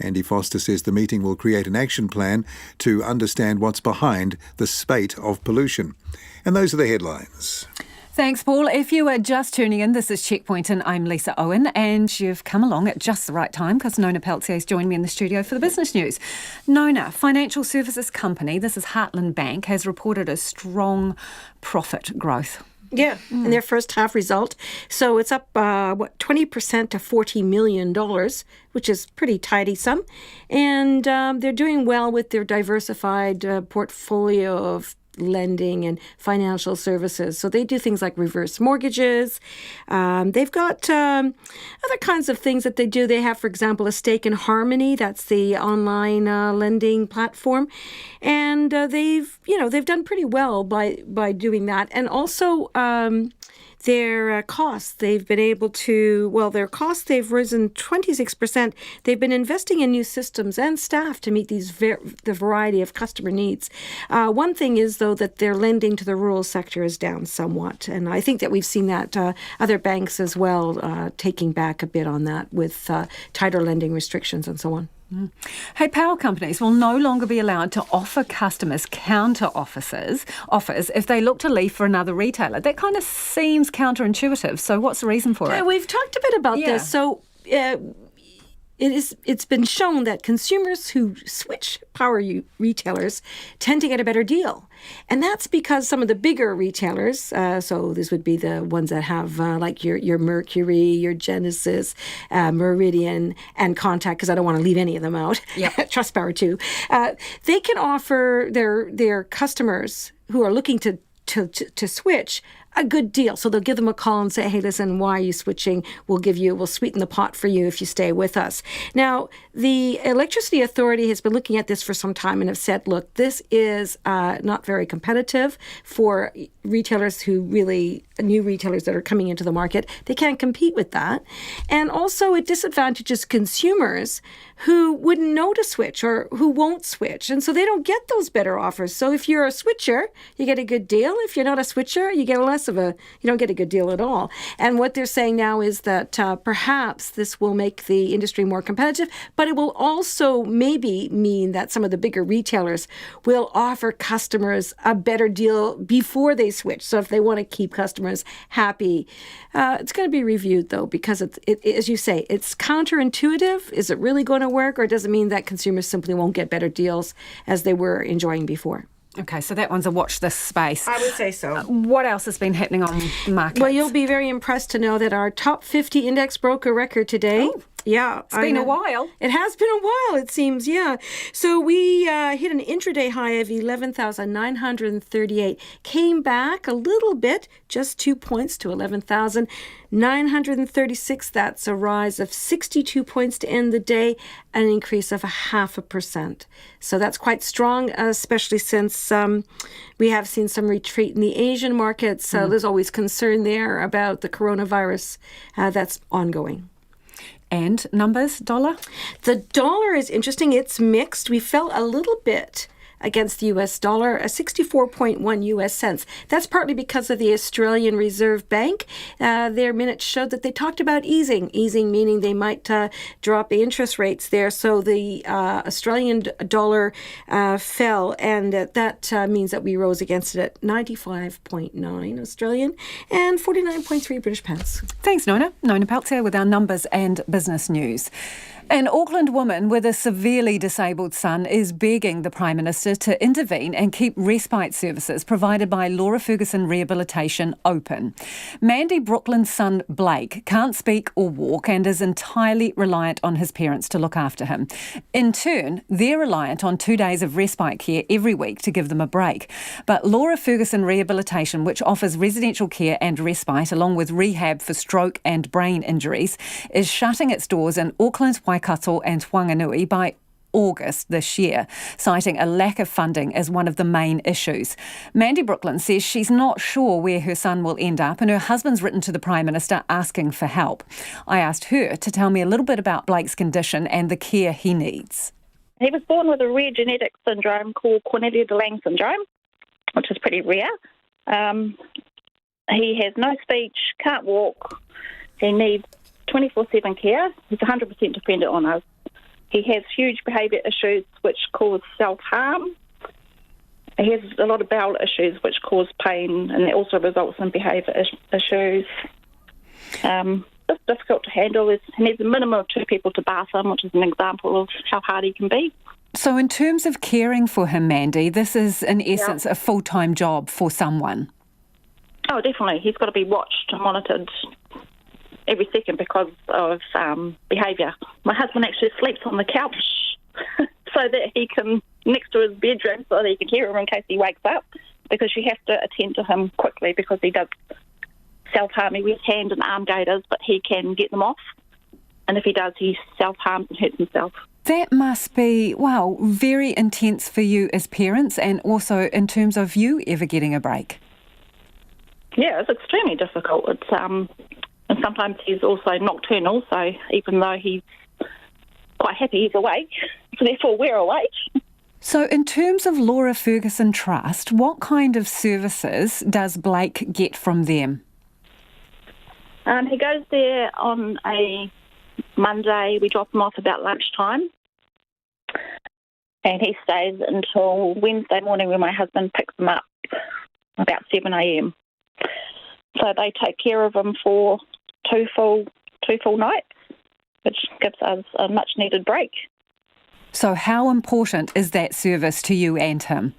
Andy Foster says the meeting will create an action plan to understand what's behind the spate of pollution. And those are the headlines. Thanks, Paul. If you are just tuning in, this is Checkpoint and I'm Lisa Owen, and you've come along at just the right time because Nona Peltier has joined me in the studio for the business news. Nona, financial services company, this is Heartland Bank, has reported a strong profit growth. Yeah, in their first half result. So it's up, 20% to $40 million, which is pretty tidy sum. And they're doing well with their diversified portfolio of lending and financial services. So they do things like reverse mortgages. They've got other kinds of things that they do. They have, for example, a stake in Harmony. That's the online lending platform. And they've done pretty well by doing that. And also their costs, they've been able to, their costs, they've risen 26%. They've been investing in new systems and staff to meet the variety of customer needs. One thing is, though, that their lending to the rural sector is down somewhat. And I think that we've seen that other banks as well taking back a bit on that with tighter lending restrictions and so on. Hey, power companies will no longer be allowed to offer customers counter offers if they look to leave for another retailer. That kind of seems counterintuitive. So what's the reason for it? We've talked a bit about this. So it's been shown that consumers who switch power retailers tend to get a better deal. And that's because some of the bigger retailers, so this would be the ones that have like your Mercury, your Genesis, Meridian, and Contact, because I don't want to leave any of them out. Yep. Trustpower too. They can offer their customers who are looking to switch a good deal. So they'll give them a call and say, hey, listen, why are you switching? We'll sweeten the pot for you if you stay with us. Now, the Electricity Authority has been looking at this for some time and have said, look, this is not very competitive for retailers new retailers that are coming into the market. They can't compete with that. And also it disadvantages consumers who wouldn't know to switch or who won't switch. And so they don't get those better offers. So if you're a switcher, you get a good deal. If you're not a switcher, you get you don't get a good deal at all. And what they're saying now is that perhaps this will make the industry more competitive, but it will also maybe mean that some of the bigger retailers will offer customers a better deal before they switch. So if they want to keep customers happy, it's going to be reviewed, though, because it, as you say, it's counterintuitive. Is it really going to work, or does it mean that consumers simply won't get better deals as they were enjoying before? Okay, so that one's a watch this space. I would say so. What else has been happening on the market? Well, you'll be very impressed to know that our top 50 index broke a record today. Oh. Yeah. It's been a while. It has been a while, it seems, yeah. So we hit an intraday high of 11,938. Came back a little bit, just 2 points to 11,936. That's a rise of 62 points to end the day, an increase of 0.5%. So that's quite strong, especially since we have seen some retreat in the Asian markets. So there's always concern there about the coronavirus that's ongoing. And numbers, dollar? The dollar is interesting. It's mixed. We fell a little bit against the US dollar, a 64.1 US cents. That's partly because of the Australian Reserve Bank. Their minutes showed that they talked about easing meaning they might drop the interest rates there. So the Australian dollar fell, and that means that we rose against it at 95.9 Australian and 49.3 British pence. Thanks, Nona. Nona Peltier with our numbers and business news. An Auckland woman with a severely disabled son is begging the Prime Minister to intervene and keep respite services provided by Laura Ferguson Rehabilitation open. Mandy Brooklyn's son Blake can't speak or walk and is entirely reliant on his parents to look after him. In turn, they're reliant on 2 days of respite care every week to give them a break. But Laura Ferguson Rehabilitation, which offers residential care and respite along with rehab for stroke and brain injuries, is shutting its doors in Auckland, Waikato and Whanganui by August this year, citing a lack of funding as one of the main issues. Mandy Brooklyn says she's not sure where her son will end up, and her husband's written to the Prime Minister asking for help. I asked her to tell me a little bit about Blake's condition and the care he needs. He was born with a rare genetic syndrome called Cornelia-de-Lange syndrome, which is pretty rare. He has no speech, can't walk. He needs 24/7 care. He's 100% dependent on us. He has huge behaviour issues which cause self-harm. He has a lot of bowel issues which cause pain, and it also results in behaviour issues. It's difficult to handle. He needs a minimum of 2 people to bath him, which is an example of how hard he can be. So in terms of caring for him, Mandy, this is in essence a full-time job for someone. Oh, definitely. He's got to be watched and monitored every second because of behaviour. My husband actually sleeps on the couch so that he can, next to his bedroom, so that he can hear him in case he wakes up, because you have to attend to him quickly because he does self-harm. He wears hand and arm gaiters, but he can get them off. And if he does, he self-harms and hurts himself. That must be, wow, very intense for you as parents, and also in terms of you ever getting a break. Yeah, it's extremely difficult. It's and sometimes he's also nocturnal, so even though he's quite happy he's awake, so therefore we're awake. So in terms of Laura Ferguson Trust, what kind of services does Blake get from them? He goes there on a Monday. We drop him off about lunchtime, and he stays until Wednesday morning when my husband picks him up about 7 a.m. So they take care of him for two full nights, which gives us a much-needed break. So how important is that service to you and him?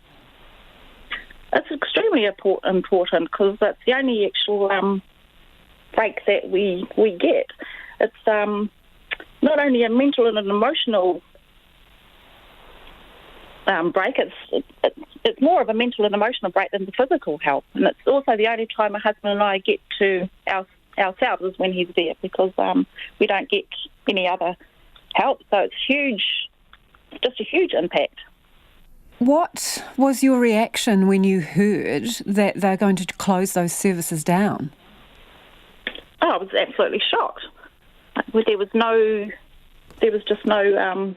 It's extremely important because that's the only actual break that we get. It's not only a mental and an emotional break, it's more of a mental and emotional break than the physical help. And it's also the only time my husband and I get to ourselves is when he's there, because we don't get any other help. So it's huge, just a huge impact. What was your reaction when you heard that they're going to close those services down? Oh, I was absolutely shocked. There was just no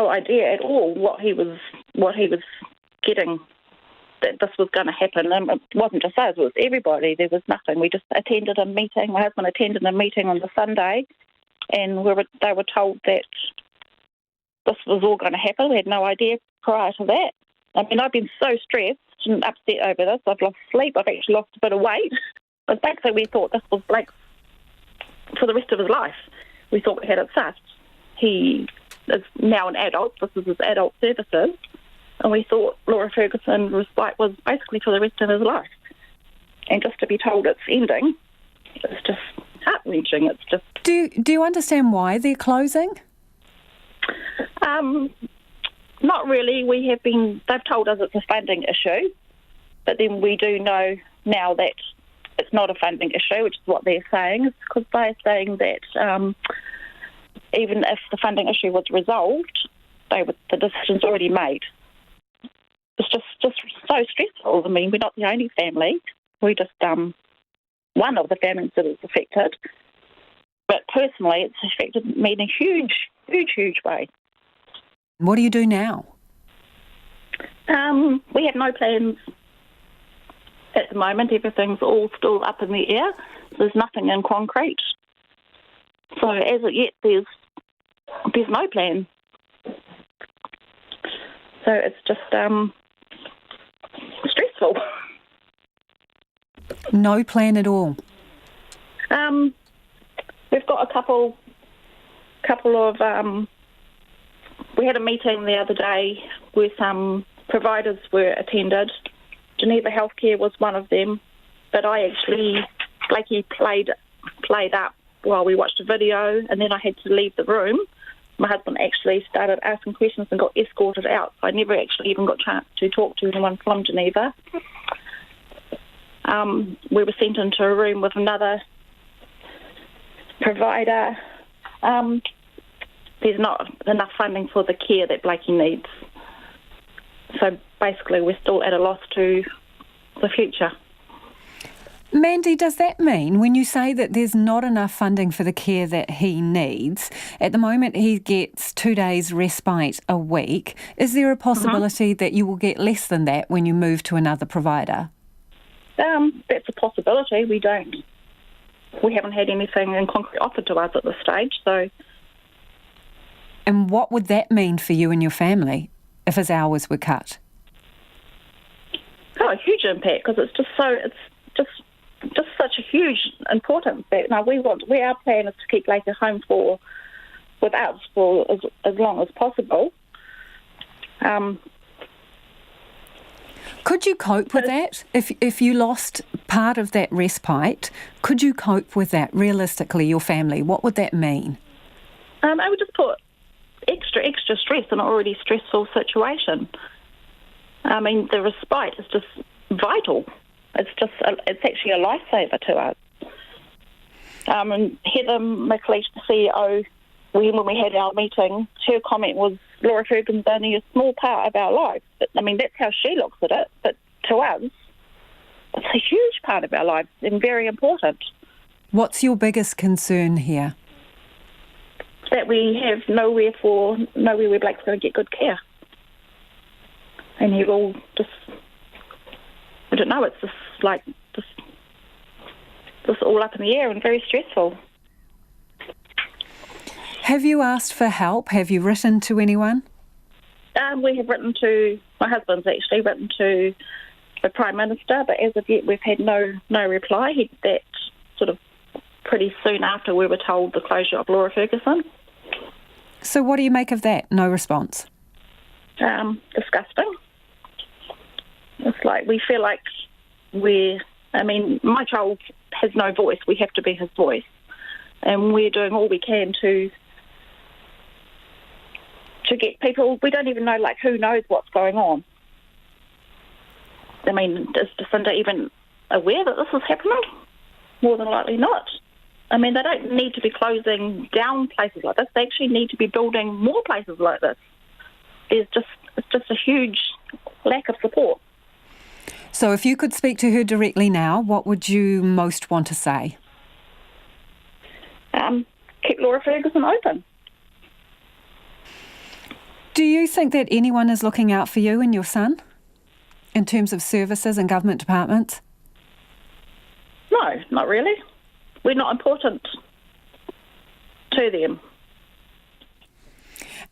idea at all what he was getting, that this was going to happen. And it wasn't just us, it was everybody. There was nothing. We just attended a meeting. My husband attended a meeting on the Sunday, and they were told that this was all going to happen. We had no idea prior to that. I mean, I've been so stressed and upset over this. I've lost sleep. I've actually lost a bit of weight. But basically we thought this was Blake for the rest of his life. We thought we had it sussed. He is now an adult. This is his adult services. And we thought Laura Ferguson was basically for the rest of his life. And just to be told it's ending, it's just heart-wrenching. It's just... Do you understand why they're closing? Not really. They've told us it's a funding issue, but then we do know now that it's not a funding issue, which is what they're saying, because they're saying that even if the funding issue was resolved, the decision's already made. It's just so stressful. I mean, we're not the only family. We're just one of the families that is affected. But personally, it's affected me in a huge, huge, huge way. What do you do now? We have no plans at the moment. Everything's all still up in the air. There's nothing in concrete. So as of yet, there's no plan. So it's just stressful. No plan at all? We've got a couple of... we had a meeting the other day where some providers were attended. Geneva Healthcare was one of them, but Blakey played up while we watched a video, and then I had to leave the room. My husband actually started asking questions and got escorted out. I never actually even got a chance to talk to anyone from Geneva. We were sent into a room with another provider. There's not enough funding for the care that Blakey needs. So basically we're still at a loss to the future. Mandy, does that mean when you say that there's not enough funding for the care that he needs, at the moment he gets 2 days respite a week, is there a possibility that you will get less than that when you move to another provider? That's a possibility. We haven't had anything in concrete offered to us at this stage, so And what would that mean for you and your family if his hours were cut? Oh, a huge impact, because it's just such a huge importance that now our plan is to keep Laker home with us for as long as possible. Could you cope with that? If you lost part of that respite, could you cope with that realistically, your family? What would that mean? I would just put extra stress in an already stressful situation. I mean, the respite is just vital. It's actually a lifesaver to us. And Heather McLeish, the CEO, when we had our meeting, her comment was, Laura Ferguson's only a small part of our lives. I mean, that's how she looks at it, but to us, it's a huge part of our lives and very important. What's your biggest concern here? That we have nowhere where Blake's going to get good care. And he will just, I don't know, it's just all up in the air and very stressful. Have you asked for help? Have you written to anyone? We have written to, my husband's actually written to the Prime Minister, but as of yet we've had no reply. He did that sort of pretty soon after we were told the closure of Laura Ferguson. So what do you make of that? No response? Disgusting. It's like we feel like my child has no voice. We have to be his voice. And we're doing all we can to get people, we don't even know, who knows what's going on. I mean, is Jacinda even aware that this is happening? More than likely not. I mean, they don't need to be closing down places like this. They actually need to be building more places like this. It's just a huge lack of support. So if you could speak to her directly now, what would you most want to say? Keep Laura Ferguson open. Do you think that anyone is looking out for you and your son in terms of services and government departments? No, not really. We're not important to them.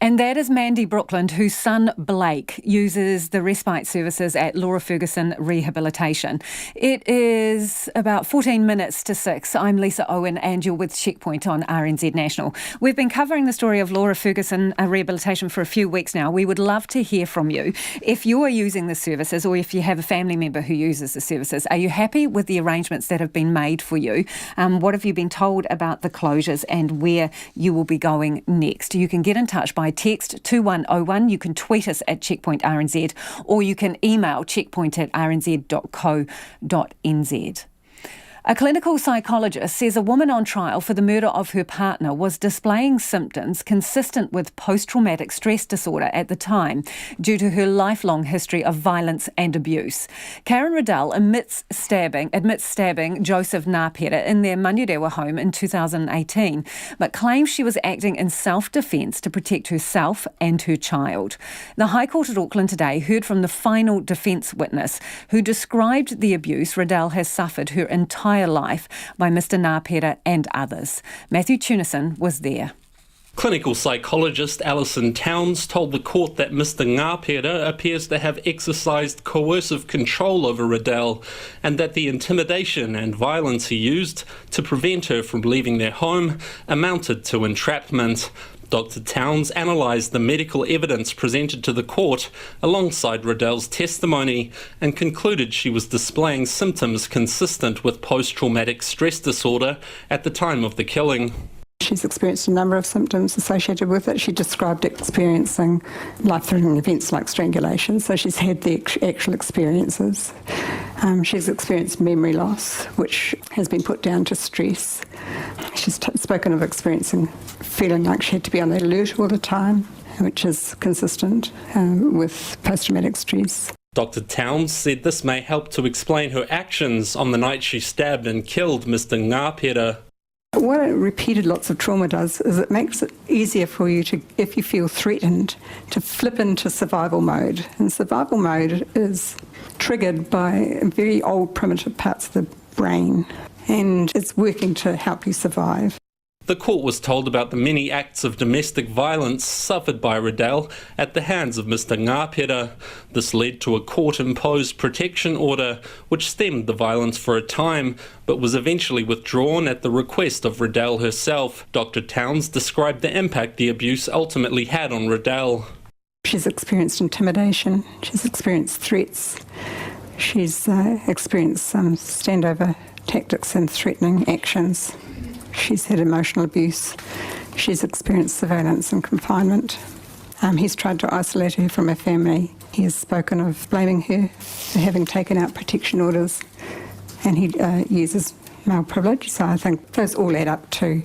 And that is Mandy Brookland, whose son Blake uses the respite services at Laura Ferguson Rehabilitation. It is about 14 minutes to 6. I'm Lisa Owen and you're with Checkpoint on RNZ National. We've been covering the story of Laura Ferguson Rehabilitation for a few weeks now. We would love to hear from you. If you are using the services or if you have a family member who uses the services, are you happy with the arrangements that have been made for you? What have you been told about the closures and where you will be going next? You can get in touch by text 2101. You can tweet us at Checkpoint RNZ or you can email checkpoint@rnz.co.nz. A clinical psychologist says a woman on trial for the murder of her partner was displaying symptoms consistent with post-traumatic stress disorder at the time due to her lifelong history of violence and abuse. Karen Riddell admits stabbing Joseph Ngāpera in their Manurewa home in 2018, but claims she was acting in self-defence to protect herself and her child. The High Court at Auckland today heard from the final defence witness who described the abuse Riddell has suffered her entire life by Mr Ngāpera and others. Matthew Tunison was there. Clinical psychologist Alison Towns told the court that Mr Ngāpera appears to have exercised coercive control over Riddell and that the intimidation and violence he used to prevent her from leaving their home amounted to entrapment. Dr Towns analysed the medical evidence presented to the court alongside Riddell's testimony and concluded she was displaying symptoms consistent with post-traumatic stress disorder at the time of the killing. She's experienced a number of symptoms associated with it. She described experiencing life-threatening events like strangulation, so she's had the actual experiences. She's experienced memory loss, which has been put down to stress. She's spoken of feeling like she had to be on the alert all the time, which is consistent with post-traumatic stress. Dr Towns said this may help to explain her actions on the night she stabbed and killed Mr Ngāpera. What repeated lots of trauma does is it makes it easier for you to, if you feel threatened, to flip into survival mode. And survival mode is triggered by very old primitive parts of the brain, and it's working to help you survive. The court was told about the many acts of domestic violence suffered by Riddell at the hands of Mr Ngāpera. This led to a court-imposed protection order which stemmed the violence for a time, but was eventually withdrawn at the request of Riddell herself. Dr Towns described the impact the abuse ultimately had on Riddell. She's experienced intimidation, she's experienced threats, she's experienced some standover tactics and threatening actions. She's had emotional abuse. She's experienced surveillance and confinement. He's tried to isolate her from her family. He has spoken of blaming her for having taken out protection orders, and he uses male privilege. So I think those all add up to,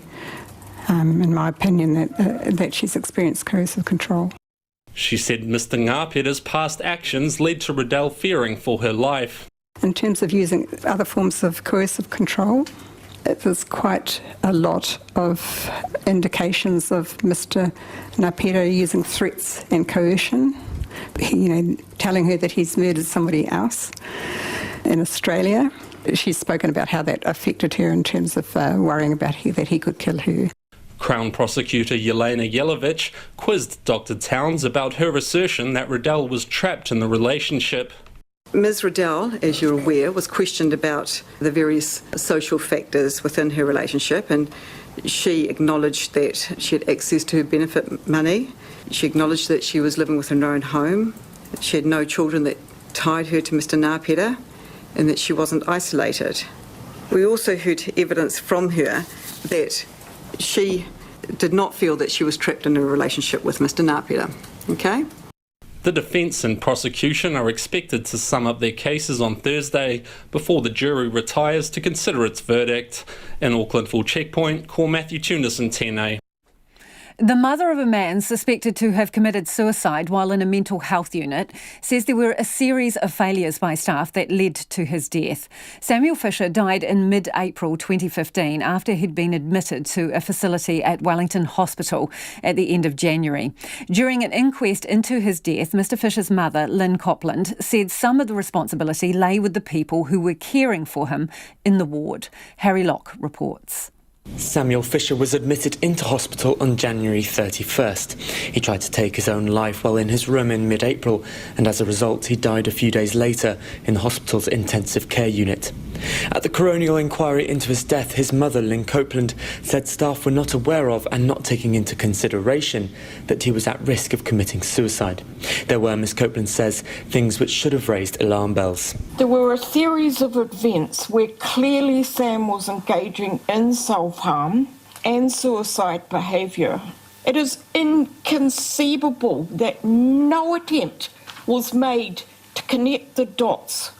in my opinion, that she's experienced coercive control. She said Mr Ngāpera's past actions led to Riddell fearing for her life. In terms of using other forms of coercive control, there's quite a lot of indications of Mr Ngāpera using threats and coercion, telling her that he's murdered somebody else in Australia. She's spoken about how that affected her in terms of worrying about that he could kill her. Crown Prosecutor Yelena Yelovich quizzed Dr Towns about her assertion that Riddell was trapped in the relationship. Ms Riddell, as you're aware, was questioned about the various social factors within her relationship, and she acknowledged that she had access to her benefit money. She acknowledged that she was living within her own home. She had no children that tied her to Mr Ngāpera, and that she wasn't isolated. We also heard evidence from her that she did not feel that she was trapped in a relationship with Mr Ngāpera. Okay? The defence and prosecution are expected to sum up their cases on Thursday before the jury retires to consider its verdict. In Auckland for Checkpoint, call Matthew Tunison 10A. The mother of a man suspected to have committed suicide while in a mental health unit says there were a series of failures by staff that led to his death. Samuel Fisher died in mid-April 2015 after he'd been admitted to a facility at Wellington Hospital at the end of January. During an inquest into his death, Mr Fisher's mother, Lynn Copland, said some of the responsibility lay with the people who were caring for him in the ward. Harry Locke reports. Samuel Fisher was admitted into hospital on January 31st. He tried to take his own life while in his room in mid-April, and as a result he died a few days later in the hospital's intensive care unit. At the coronial inquiry into his death, his mother, Lynn Copeland, said staff were not aware of and not taking into consideration that he was at risk of committing suicide. There were, Ms Copeland says, things which should have raised alarm bells. There were a series of events where clearly Sam was engaging in self-harm and suicide behaviour. It is inconceivable that no attempt was made to connect the dots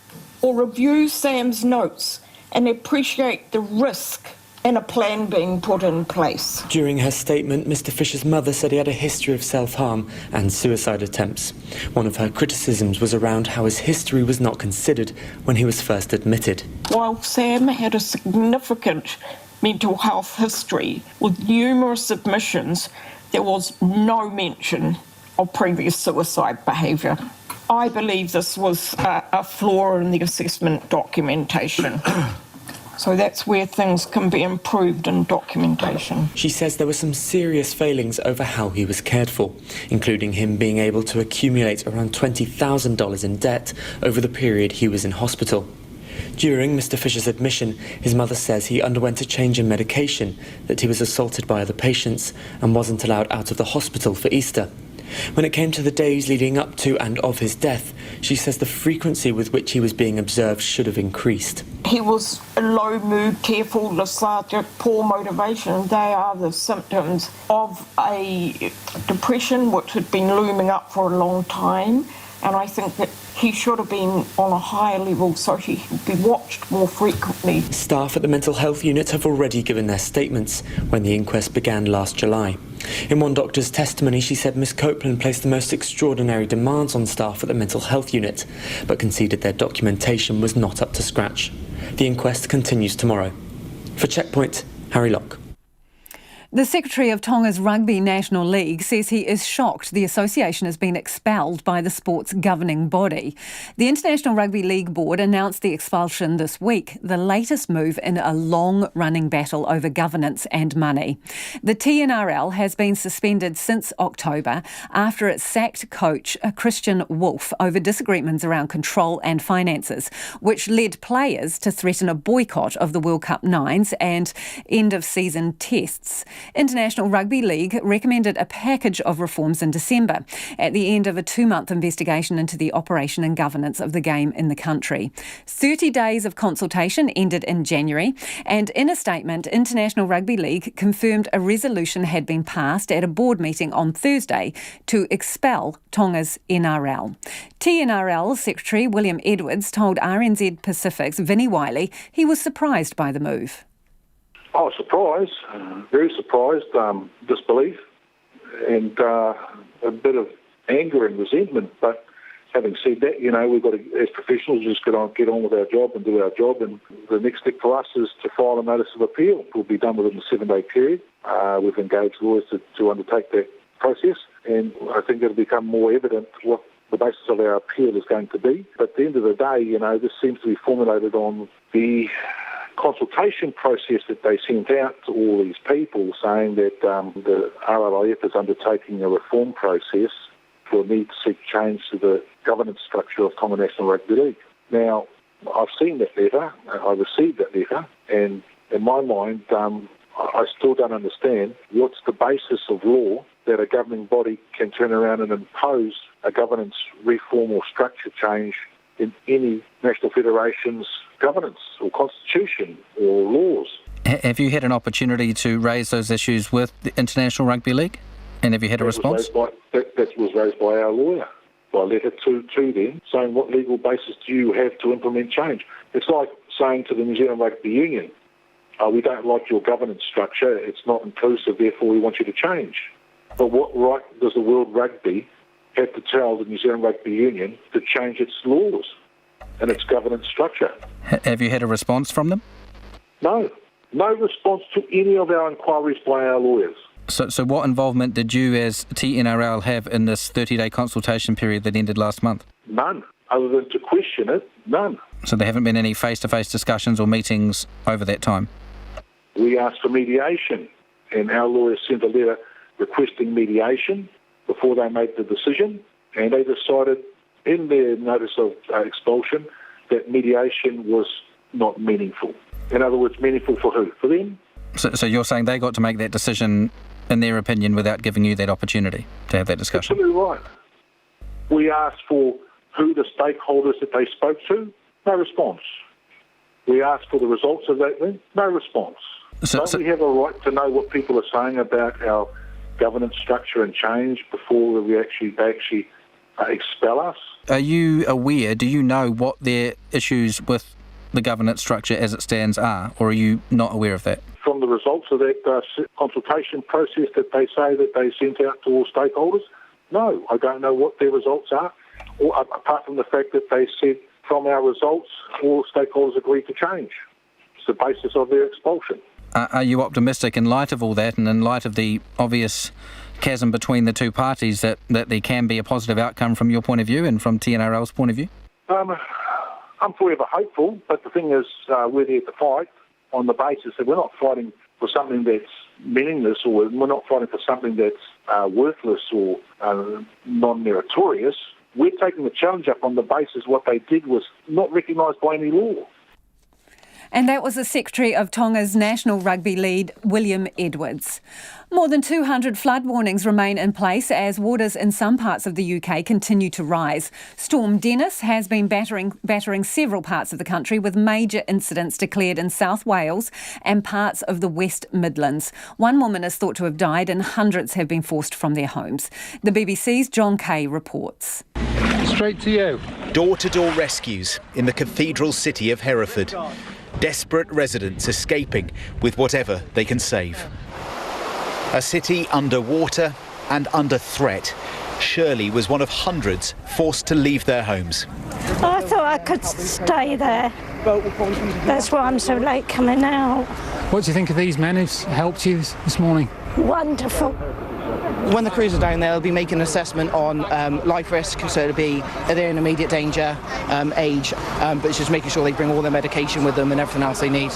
or review Sam's notes and appreciate the risk and a plan being put in place. During her statement, Mr Fisher's mother said he had a history of self-harm and suicide attempts. One of her criticisms was around how his history was not considered when he was first admitted. While Sam had a significant mental health history with numerous admissions, there was no mention of previous suicide behaviour. I believe this was a flaw in the assessment documentation. So that's where things can be improved in documentation. She says there were some serious failings over how he was cared for, including him being able to accumulate around $20,000 in debt over the period he was in hospital. During Mr Fisher's admission, his mother says he underwent a change in medication, that he was assaulted by other patients and wasn't allowed out of the hospital for Easter. When it came to the days leading up to and of his death, she says the frequency with which he was being observed should have increased. He was in low mood, tearful, lethargic, poor motivation. They are the symptoms of a depression which had been looming up for a long time, and I think that he should have been on a higher level so he should be watched more frequently. Staff at the mental health unit have already given their statements when the inquest began last July. In one doctor's testimony, she said Miss Copeland placed the most extraordinary demands on staff at the mental health unit, but conceded their documentation was not up to scratch. The inquest continues tomorrow. For Checkpoint, Harry Locke. The Secretary of Tonga's Rugby National League says he is shocked the association has been expelled by the sport's governing body. The International Rugby League Board announced the expulsion this week, the latest move in a long-running battle over governance and money. The TNRL has been suspended since October after it sacked coach Christian Wolf over disagreements around control and finances, which led players to threaten a boycott of the World Cup Nines and end-of-season tests. International Rugby League recommended a package of reforms in December at the end of a 2-month investigation into the operation and governance of the game in the country. 30 days of consultation ended in January, and in a statement, International Rugby League confirmed a resolution had been passed at a board meeting on Thursday to expel Tonga's NRL. TNRL Secretary William Edwards told RNZ Pacific's Vinnie Wiley he was surprised by the move. I was surprised, very surprised, disbelief and a bit of anger and resentment. But having said that, we've got to, as professionals, just get on with our job and do our job. And the next step for us is to file a notice of appeal. It will be done within a 7-day period. We've engaged lawyers to undertake that process, and I think it'll become more evident what the basis of our appeal is going to be. But at the end of the day, this seems to be formulated on the consultation process that they sent out to all these people, saying that the RLIF is undertaking a reform process for a need to seek change to the governance structure of Tonga National Rugby League. Now, I've seen that letter, I received that letter, and in my mind, I still don't understand what's the basis of law that a governing body can turn around and impose a governance reform or structure change in any national federation's governance or constitution or laws. Have you had an opportunity to raise those issues with the International Rugby League? And have you had a response? That was raised by our lawyer, by letter to them, saying what legal basis do you have to implement change? It's like saying to the New Zealand Rugby Union, we don't like your governance structure, it's not inclusive, therefore we want you to change. But what right does the World Rugby have to tell the New Zealand Rugby Union to change its laws and its governance structure? Have you had a response from them? No response to any of our inquiries by our lawyers. So what involvement did you as TNRL have in this 30-day consultation period that ended last month? None, other than to question it, none. So there haven't been any face-to-face discussions or meetings over that time? We asked for mediation, and our lawyers sent a letter requesting mediation before they made the decision, and they decided in their notice of expulsion that mediation was not meaningful. In other words, meaningful for who? For them? So you're saying they got to make that decision, in their opinion, without giving you that opportunity to have that discussion? Absolutely right. We asked for who the stakeholders that they spoke to, no response. We asked for the results of that then, no response. Don't we have a right to know what people are saying about our governance structure and change before they actually expel us? Are you aware, do you know what their issues with the governance structure as it stands are, or are you not aware of that? From the results of that consultation process that they say that they sent out to all stakeholders, no, I don't know what their results are, or apart from the fact that they said from our results all stakeholders agreed to change. It's the basis of their expulsion. Are you optimistic in light of all that and in light of the obvious chasm between the two parties that there can be a positive outcome from your point of view and from TNRL's point of view? I'm forever hopeful, but the thing is we're there to fight on the basis that we're not fighting for something that's meaningless, or we're not fighting for something that's worthless or non-meritorious. We're taking the challenge up on the basis what they did was not recognised by any law. And that was the Secretary of Tonga's National Rugby League, William Edwards. More than 200 flood warnings remain in place as waters in some parts of the UK continue to rise. Storm Dennis has been battering several parts of the country, with major incidents declared in South Wales and parts of the West Midlands. One woman is thought to have died and hundreds have been forced from their homes. The BBC's John Kay reports. Straight to you. Door-to-door rescues in the cathedral city of Hereford. Desperate residents escaping with whatever they can save. A city underwater and under threat. Shirley was one of hundreds forced to leave their homes. I thought I could stay there. That's why I'm so late coming out. What do you think of these men who've helped you this morning? Wonderful. When the crews are down there, they'll be making an assessment on life risk, so it'll be are they in immediate danger, age, but it's just making sure they bring all their medication with them and everything else they need.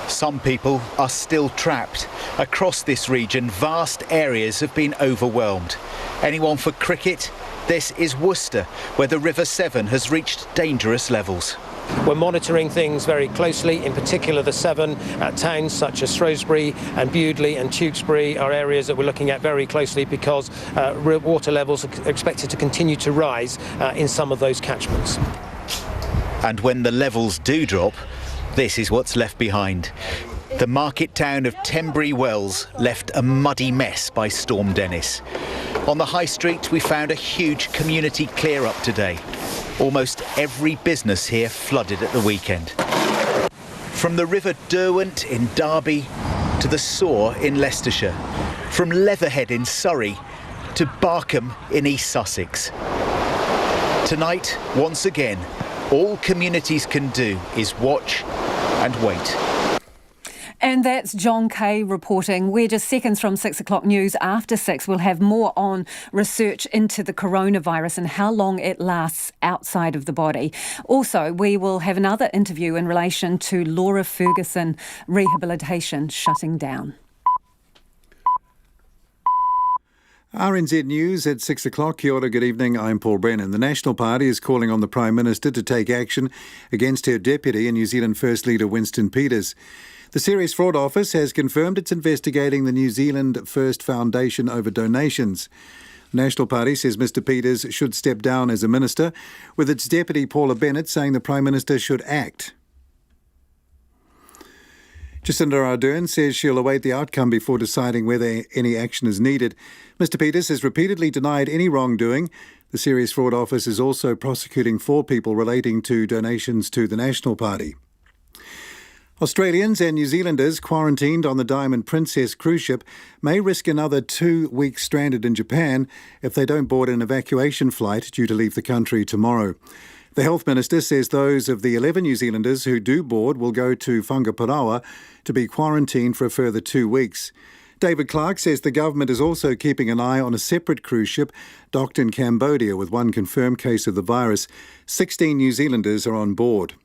Some people are still trapped. Across this region, vast areas have been overwhelmed. Anyone for cricket? This is Worcester, where the River Severn has reached dangerous levels. We're monitoring things very closely, in particular the Severn. Towns such as Shrewsbury and Bewdley and Tewkesbury are areas that we're looking at very closely because water levels are expected to continue to rise in some of those catchments. And when the levels do drop, this is what's left behind. The market town of Tenbury Wells left a muddy mess by Storm Dennis. On the high street, we found a huge community clear-up today. Almost every business here flooded at the weekend. From the River Derwent in Derby to the Soar in Leicestershire, from Leatherhead in Surrey to Barkham in East Sussex. Tonight, once again, all communities can do is watch and wait. And that's John Kay reporting. We're just seconds from 6 o'clock news. After 6, we'll have more on research into the coronavirus and how long it lasts outside of the body. Also, we will have another interview in relation to Laura Ferguson rehabilitation shutting down. RNZ News at 6 o'clock. Kia ora, good evening. I'm Paul Brennan. The National Party is calling on the Prime Minister to take action against her deputy and New Zealand First Leader Winston Peters. The Serious Fraud Office has confirmed it's investigating the New Zealand First Foundation over donations. The National Party says Mr Peters should step down as a minister, with its deputy Paula Bennett saying the Prime Minister should act. Jacinda Ardern says she'll await the outcome before deciding whether any action is needed. Mr Peters has repeatedly denied any wrongdoing. The Serious Fraud Office is also prosecuting 4 people relating to donations to the National Party. Australians and New Zealanders quarantined on the Diamond Princess cruise ship may risk another 2 weeks stranded in Japan if they don't board an evacuation flight due to leave the country tomorrow. The Health Minister says those of the 11 New Zealanders who do board will go to Whangaparaoa to be quarantined for a further 2 weeks. David Clark says the government is also keeping an eye on a separate cruise ship docked in Cambodia with 1 confirmed case of the virus. 16 New Zealanders are on board.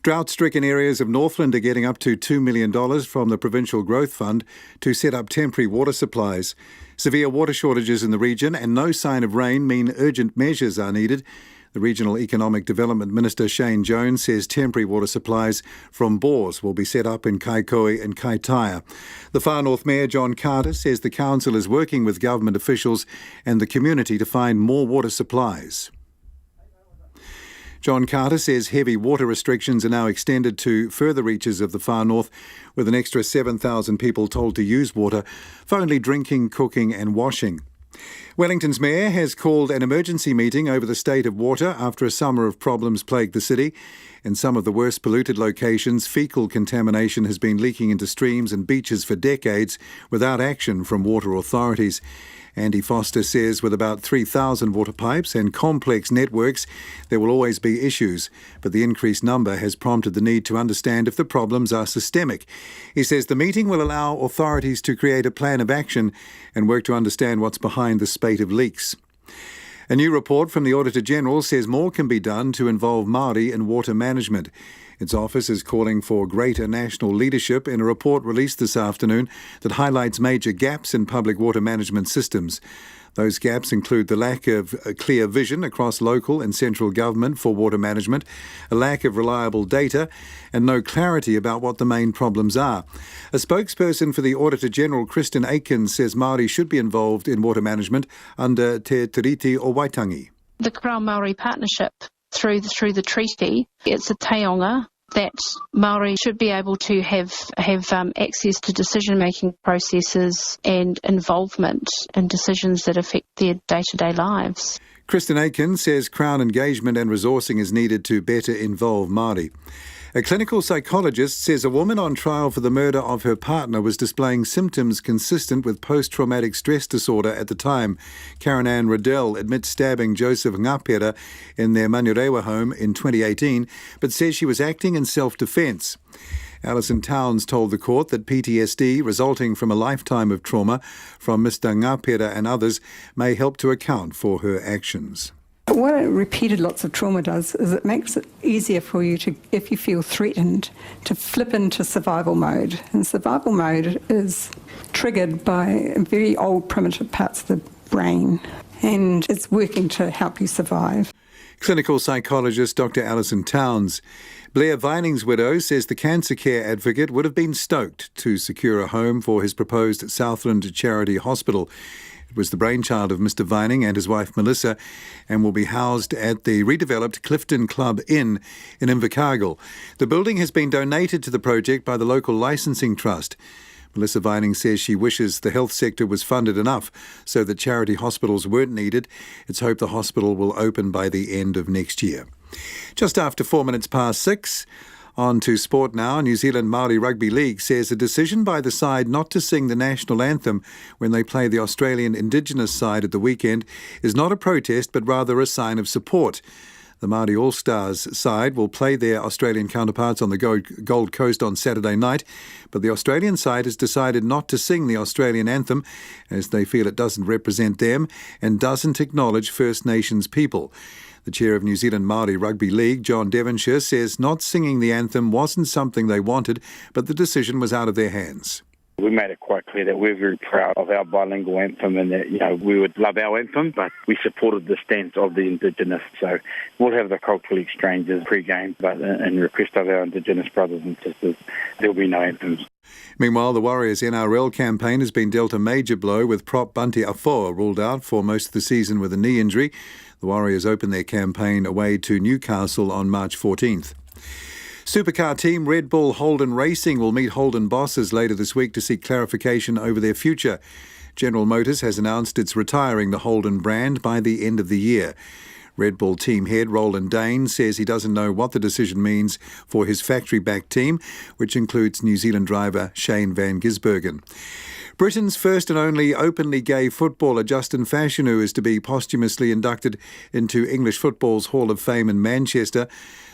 Drought-stricken areas of Northland are getting up to $2 million from the Provincial Growth Fund to set up temporary water supplies. Severe water shortages in the region and no sign of rain mean urgent measures are needed. The Regional Economic Development Minister Shane Jones says temporary water supplies from bores will be set up in Kaikoui and Kaitaia. The Far North Mayor John Carter says the council is working with government officials and the community to find more water supplies. John Carter says heavy water restrictions are now extended to further reaches of the far north, with an extra 7,000 people told to use water for only drinking, cooking and washing. Wellington's mayor has called an emergency meeting over the state of water after a summer of problems plagued the city. In some of the worst polluted locations, fecal contamination has been leaking into streams and beaches for decades without action from water authorities. Andy Foster says with about 3,000 water pipes and complex networks, there will always be issues, but the increased number has prompted the need to understand if the problems are systemic. He says the meeting will allow authorities to create a plan of action and work to understand what's behind the spate of leaks. A new report from the Auditor-General says more can be done to involve Māori in water management. Its office is calling for greater national leadership in a report released this afternoon that highlights major gaps in public water management systems. Those gaps include the lack of a clear vision across local and central government for water management, a lack of reliable data, and no clarity about what the main problems are. A spokesperson for the Auditor-General, Kristen Aikens, says Māori should be involved in water management under Te Tiriti o Waitangi. The Crown Māori Partnership through the treaty, it's a taonga that Māori should be able to have access to decision-making processes and involvement in decisions that affect their day-to-day lives. Kristen Aiken says Crown engagement and resourcing is needed to better involve Māori. A clinical psychologist says a woman on trial for the murder of her partner was displaying symptoms consistent with post-traumatic stress disorder at the time. Karen Ann Riddell admits stabbing Joseph Ngapera in their Manurewa home in 2018, but says she was acting in self-defence. Alison Towns told the court that PTSD resulting from a lifetime of trauma from Mr Ngāpera and others may help to account for her actions. What repeated lots of trauma does is it makes it easier for you to, if you feel threatened, to flip into survival mode. And survival mode is triggered by very old primitive parts of the brain, and it's working to help you survive. Clinical psychologist Dr Alison Towns. Blair Vining's widow says the cancer care advocate would have been stoked to secure a home for his proposed Southland charity hospital. It was the brainchild of Mr Vining and his wife Melissa and will be housed at the redeveloped Clifton Club Inn in Invercargill. The building has been donated to the project by the local licensing trust. Melissa Vining says she wishes the health sector was funded enough so that charity hospitals weren't needed. It's hoped the hospital will open by the end of next year. Just after 6:04. On to sport now. New Zealand Māori Rugby League says a decision by the side not to sing the national anthem when they play the Australian Indigenous side at the weekend is not a protest but rather a sign of support. The Māori All-Stars side will play their Australian counterparts on the Gold Coast on Saturday night, but the Australian side has decided not to sing the Australian anthem as they feel it doesn't represent them and doesn't acknowledge First Nations people. The chair of New Zealand Māori Rugby League, John Devonshire, says not singing the anthem wasn't something they wanted, but the decision was out of their hands. We made it quite clear that we're very proud of our bilingual anthem and that, we would love our anthem, but we supported the stance of the Indigenous. So we'll have the cultural exchanges pre-game, but in request of our Indigenous brothers and sisters, there'll be no anthems. Meanwhile, the Warriors' NRL campaign has been dealt a major blow with prop Bunty Afoa ruled out for most of the season with a knee injury. The Warriors open their campaign away to Newcastle on March 14th. Supercar team Red Bull Holden Racing will meet Holden bosses later this week to seek clarification over their future. General Motors has announced it's retiring the Holden brand by the end of the year. Red Bull team head Roland Dane says he doesn't know what the decision means for his factory-backed team, which includes New Zealand driver Shane van Gisbergen. Britain's first and only openly gay footballer Justin Fashanu is to be posthumously inducted into English football's Hall of Fame in Manchester.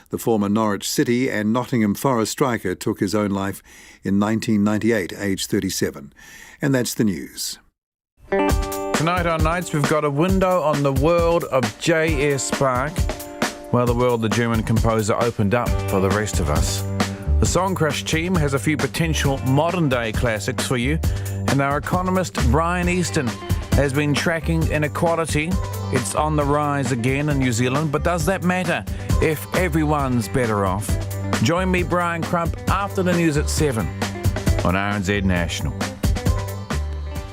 The former Norwich City and Nottingham Forest striker took his own life in 1998, aged 37. And that's the news. Tonight on Nights, we've got a window on the world of J.S. Bach. Well, the world the German composer opened up for the rest of us. The Song Crush team has a few potential modern-day classics for you, and our economist Brian Easton has been tracking inequality. It's on the rise again in New Zealand, but does that matter if everyone's better off? Join me, Brian Crump, after the news at 7 on RNZ National.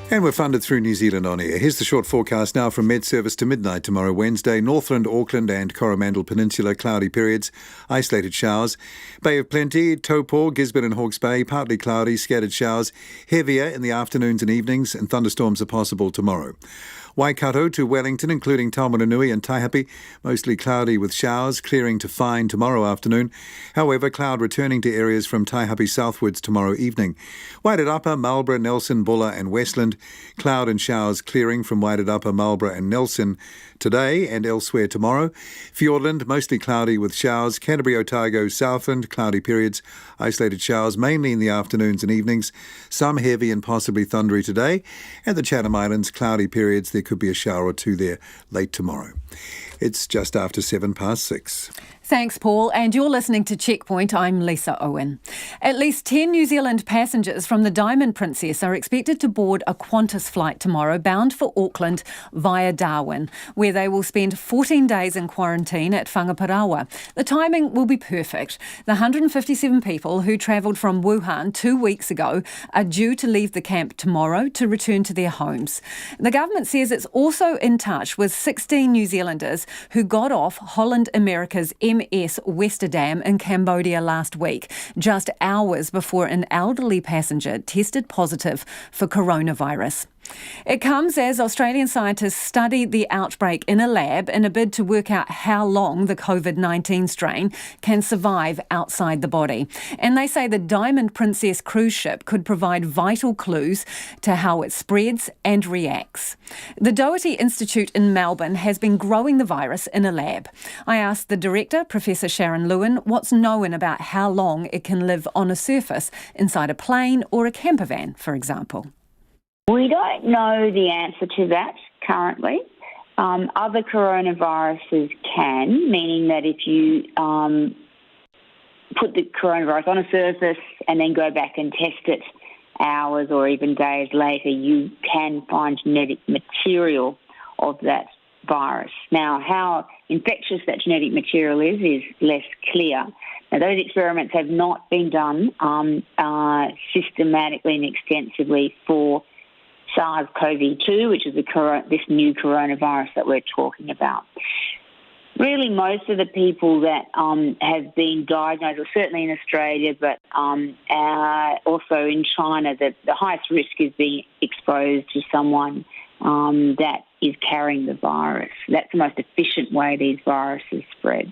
And we're funded through New Zealand On Air. Here's the short forecast now from Med Service to midnight tomorrow, Wednesday. Northland, Auckland and Coromandel Peninsula, cloudy periods, isolated showers. Bay of Plenty, Taupo, Gisborne and Hawke's Bay, partly cloudy, scattered showers. Heavier in the afternoons and evenings, and thunderstorms are possible tomorrow. Waikato to Wellington, including Taumarunui and Taihape, mostly cloudy with showers, clearing to fine tomorrow afternoon. However, cloud returning to areas from Taihape southwards tomorrow evening. Wairarapa, Marlborough, Nelson, Buller and Westland, cloud and showers clearing from Wairarapa, Marlborough and Nelson today and elsewhere tomorrow. Fiordland, mostly cloudy with showers. Canterbury, Otago, Southland, cloudy periods, isolated showers mainly in the afternoons and evenings. Some heavy and possibly thundery today. And the Chatham Islands, cloudy periods. There could be a shower or two there late tomorrow. It's just after 6:07. Thanks, Paul. And you're listening to Checkpoint. I'm Lisa Owen. At least 10 New Zealand passengers from the Diamond Princess are expected to board a Qantas flight tomorrow bound for Auckland via Darwin, where they will spend 14 days in quarantine at Whangaparaoa. The timing will be perfect. The 157 people who travelled from Wuhan 2 weeks ago are due to leave the camp tomorrow to return to their homes. The government says it's also in touch with 16 New Zealanders who got off Holland America's MS Westerdam in Cambodia last week, just hours before an elderly passenger tested positive for coronavirus. It comes as Australian scientists study the outbreak in a lab in a bid to work out how long the COVID-19 strain can survive outside the body. And they say the Diamond Princess cruise ship could provide vital clues to how it spreads and reacts. The Doherty Institute in Melbourne has been growing the virus in a lab. I asked the director, Professor Sharon Lewin, what's known about how long it can live on a surface inside a plane or a camper van, for example. We don't know the answer to that currently. Other coronaviruses can, meaning that if you put the coronavirus on a surface and then go back and test it hours or even days later, you can find genetic material of that virus. Now, how infectious that genetic material is less clear. Now, those experiments have not been done systematically and extensively for SARS-CoV-2, which is this new coronavirus that we're talking about. Really, most of the people that have been diagnosed, or certainly in Australia, but also in China, the highest risk is being exposed to someone that is carrying the virus. That's the most efficient way these viruses spread.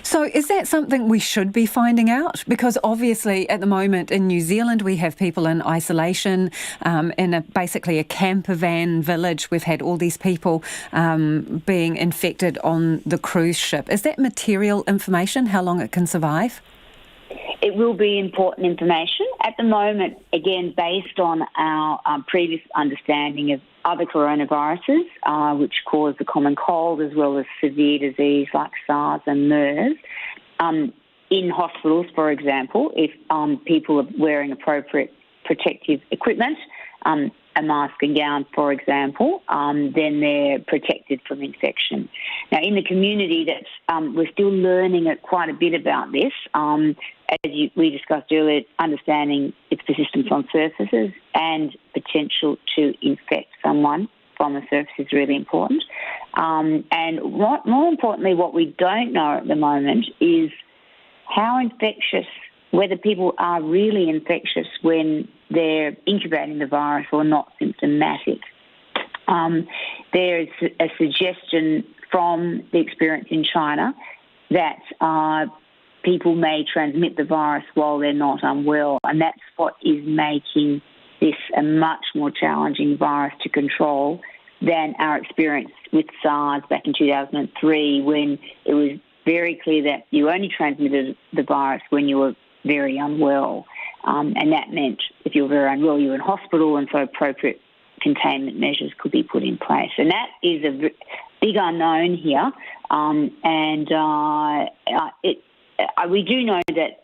So is that something we should be finding out? Because obviously at the moment in New Zealand we have people in isolation in basically a camper van village. We've had all these people being infected on the cruise ship. Is that material information, how long it can survive? It will be important information. At the moment, again, based on our previous understanding of other coronaviruses, which cause the common cold as well as severe disease like SARS and MERS, in hospitals, for example, if people are wearing appropriate protective equipment, a mask and gown, for example, then they're protected from infection. Now, in the community, we're still learning quite a bit about this. As we discussed earlier, understanding its persistence on surfaces and potential to infect someone from the surface is really important. And more importantly, what we don't know at the moment is how infectious, whether people are really infectious when they're incubating the virus or not symptomatic. There is a suggestion from the experience in China that people may transmit the virus while they're not unwell, and that's what is making this a much more challenging virus to control than our experience with SARS back in 2003, when it was very clear that you only transmitted the virus when you were very unwell. And that meant if you were very unwell, you were in hospital, and so appropriate containment measures could be put in place. And that is a big unknown here. We do know that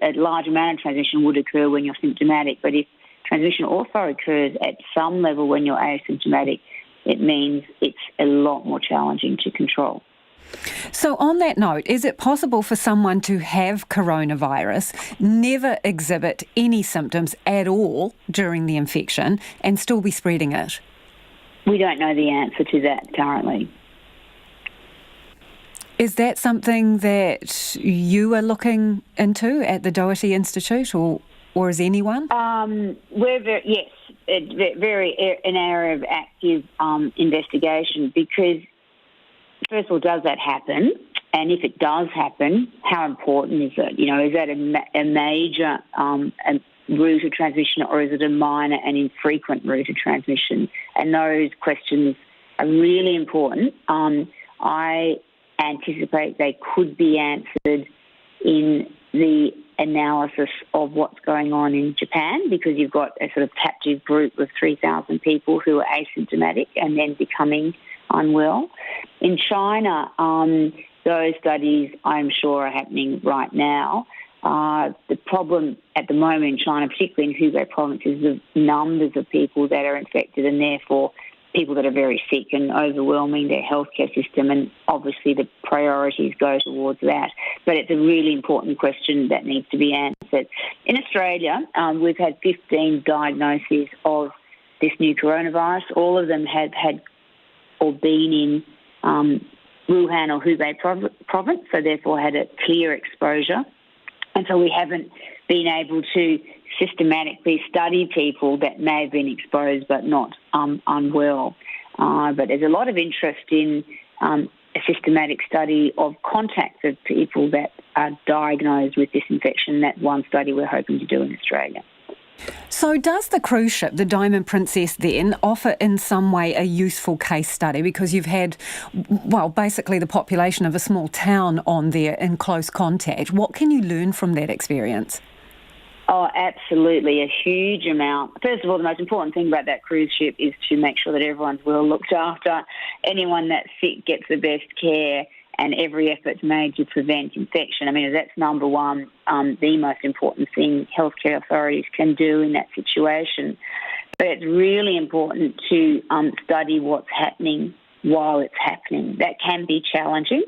a large amount of transmission would occur when you're symptomatic, but if transmission also occurs at some level when you're asymptomatic, it means it's a lot more challenging to control. So on that note, is it possible for someone to have coronavirus, never exhibit any symptoms at all during the infection, and still be spreading it? We don't know the answer to that currently. Is that something that you are looking into at the Doherty Institute, or is anyone? We're very an area of active investigation, because first of all, does that happen? And if it does happen, how important is it? Is that a major route of transmission, or is it a minor and infrequent route of transmission? And those questions are really important. I anticipate they could be answered in the analysis of what's going on in Japan, because you've got a sort of captive group of 3,000 people who are asymptomatic and then becoming unwell. In China, those studies, I'm sure, are happening right now. The problem at the moment in China, particularly in Hubei province, is the numbers of people that are infected, and therefore people that are very sick and overwhelming their healthcare system, and obviously the priorities go towards that. But it's a really important question that needs to be answered. In Australia, we've had 15 diagnoses of this new coronavirus. All of them have had or been in Wuhan or Hubei province, so therefore had a clear exposure. And so we haven't been able to systematically study people that may have been exposed but not unwell. But there's a lot of interest in a systematic study of contacts of people that are diagnosed with this infection. That's one study we're hoping to do in Australia. So does the cruise ship, the Diamond Princess, then offer in some way a useful case study? Because you've had, well, basically the population of a small town on there in close contact. What can you learn from that experience? Oh, absolutely, a huge amount. First of all, the most important thing about that cruise ship is to make sure that everyone's well looked after. Anyone that's sick gets the best care, and every effort's made to prevent infection. I mean, that's number one, the most important thing healthcare authorities can do in that situation. But it's really important to study what's happening while it's happening. That can be challenging,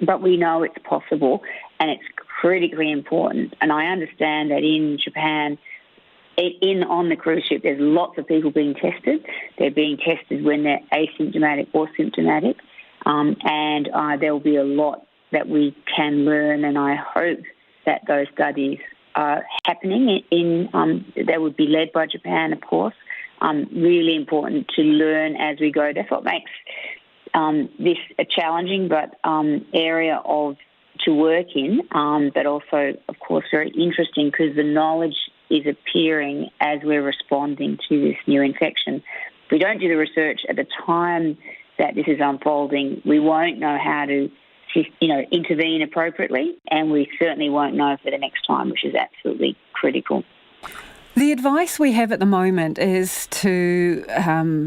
but we know it's possible, and it's critically important. And I understand that in Japan, on the cruise ship, there's lots of people being tested. They're being tested when they're asymptomatic or symptomatic. And there will be a lot that we can learn, and I hope that those studies are happening. They would be led by Japan, of course. Really important to learn as we go. That's what makes this a challenging but area to work in, but also, of course, very interesting because the knowledge is appearing as we're responding to this new infection. If we don't do the research at the time that this is unfolding, we won't know how to, intervene appropriately, and we certainly won't know for the next time, which is absolutely critical. The advice we have at the moment is to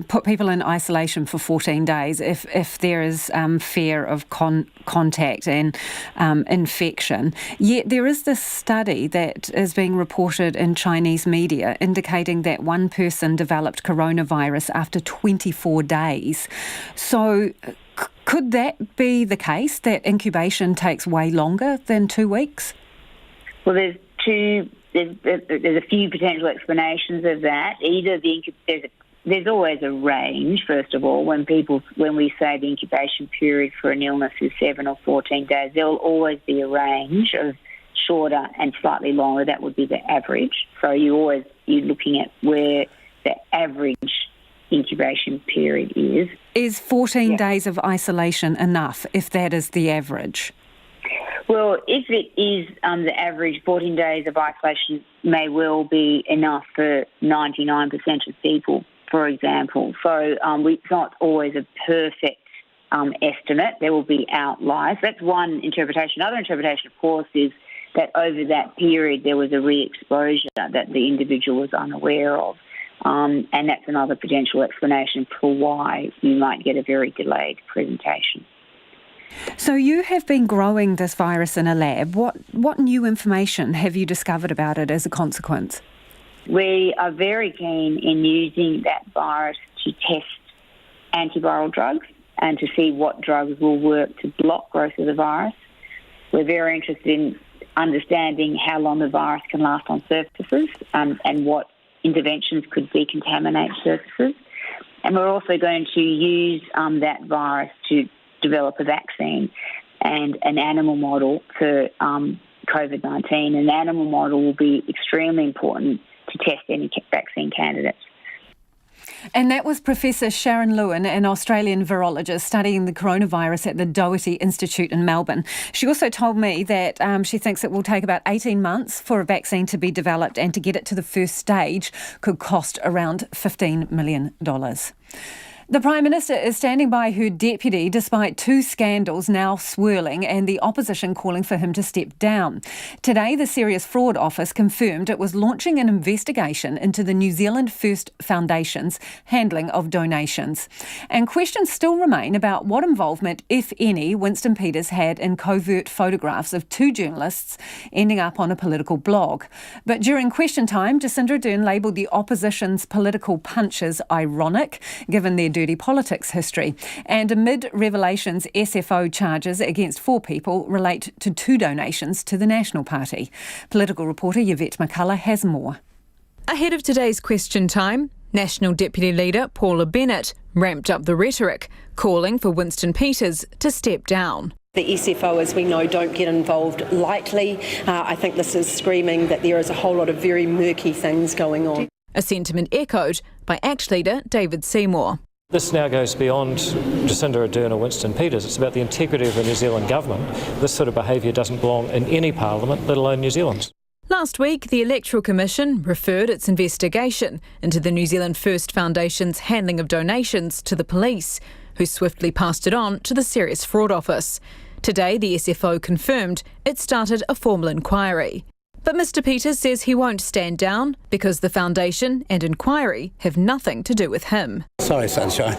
put people in isolation for 14 days if there is fear of contact and infection. Yet there is this study that is being reported in Chinese media indicating that one person developed coronavirus after 24 days. So could that be the case, that incubation takes way longer than 2 weeks? Well, there's a few potential explanations of that. Either there's always a range, first of all. When we say the incubation period for an illness is 7 or 14 days, there will always be a range of shorter and slightly longer. That would be the average. So you're looking at where the average incubation period is. Is 14 days of isolation enough, if that is the average? Well, if it is the average, 14 days of isolation may well be enough for 99% of people, for example. So it's not always a perfect estimate. There will be outliers. That's one interpretation. Another interpretation, of course, is that over that period there was a re-exposure that the individual was unaware of. And that's another potential explanation for why you might get a very delayed presentation. So you have been growing this virus in a lab. What new information have you discovered about it as a consequence? We are very keen in using that virus to test antiviral drugs and to see what drugs will work to block growth of the virus. We're very interested in understanding how long the virus can last on surfaces and what interventions could decontaminate surfaces. And we're also going to use that virus to develop a vaccine and an animal model for COVID-19. An animal model will be extremely important to test any vaccine candidates. And that was Professor Sharon Lewin, an Australian virologist studying the coronavirus at the Doherty Institute in Melbourne. She also told me that she thinks it will take about 18 months for a vaccine to be developed, and to get it to the first stage could cost around $15 million. The Prime Minister is standing by her deputy despite 2 scandals now swirling and the opposition calling for him to step down. Today, the Serious Fraud Office confirmed it was launching an investigation into the New Zealand First Foundation's handling of donations. And questions still remain about what involvement, if any, Winston Peters had in covert photographs of 2 journalists ending up on a political blog. But during question time, Jacinda Ardern labelled the opposition's political punches ironic, given their dirty politics history. And amid revelations, SFO charges against 4 people relate to 2 donations to the National Party. Political reporter Yvette McCullough has more. Ahead of today's question time, National Deputy Leader Paula Bennett ramped up the rhetoric, calling for Winston Peters to step down. The SFO, as we know, don't get involved lightly. I think this is screaming that there is a whole lot of very murky things going on. A sentiment echoed by ACT leader David Seymour. This now goes beyond Jacinda Ardern or Winston Peters. It's about the integrity of the New Zealand government. This sort of behaviour doesn't belong in any parliament, let alone New Zealand's. Last week, the Electoral Commission referred its investigation into the New Zealand First Foundation's handling of donations to the police, who swiftly passed it on to the Serious Fraud Office. Today, the SFO confirmed it started a formal inquiry. But Mr Peters says he won't stand down because the foundation and inquiry have nothing to do with him. Sorry, Sunshine.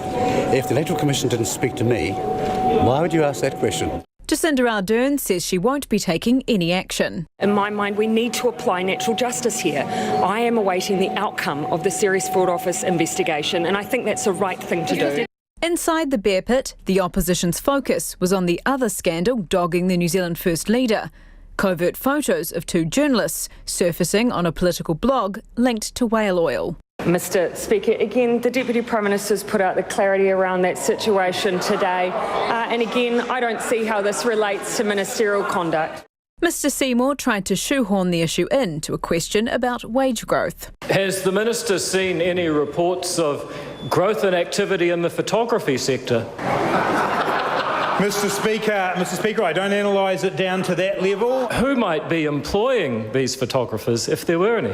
If the Electoral Commission didn't speak to me, why would you ask that question? Jacinda Ardern says she won't be taking any action. In my mind, we need to apply natural justice here. I am awaiting the outcome of the Serious Fraud Office investigation, and I think that's the right thing to do. Inside the bear pit, the opposition's focus was on the other scandal dogging the New Zealand First leader. Covert photos of two journalists surfacing on a political blog linked to whale oil. Mr Speaker, again, the Deputy Prime Minister's put out the clarity around that situation today. And again, I don't see how this relates to ministerial conduct. Mr Seymour tried to shoehorn the issue in to a question about wage growth. Has the Minister seen any reports of growth and activity in the photography sector? Mr Speaker, I don't analyse it down to that level. Who might be employing these photographers, if there were any?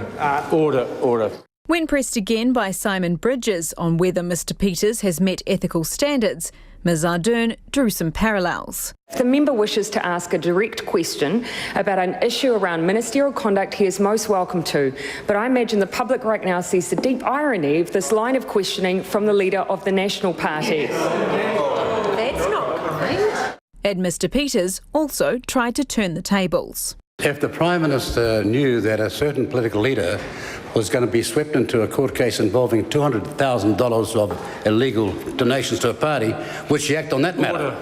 Order. When pressed again by Simon Bridges on whether Mr Peters has met ethical standards, Ms Ardern drew some parallels. If the member wishes to ask a direct question about an issue around ministerial conduct, he is most welcome to. But I imagine the public right now sees the deep irony of this line of questioning from the leader of the National Party. That's not kind. And Mr Peters also tried to turn the tables. If the Prime Minister knew that a certain political leader was going to be swept into a court case involving $200,000 of illegal donations to a party, would she act on that matter?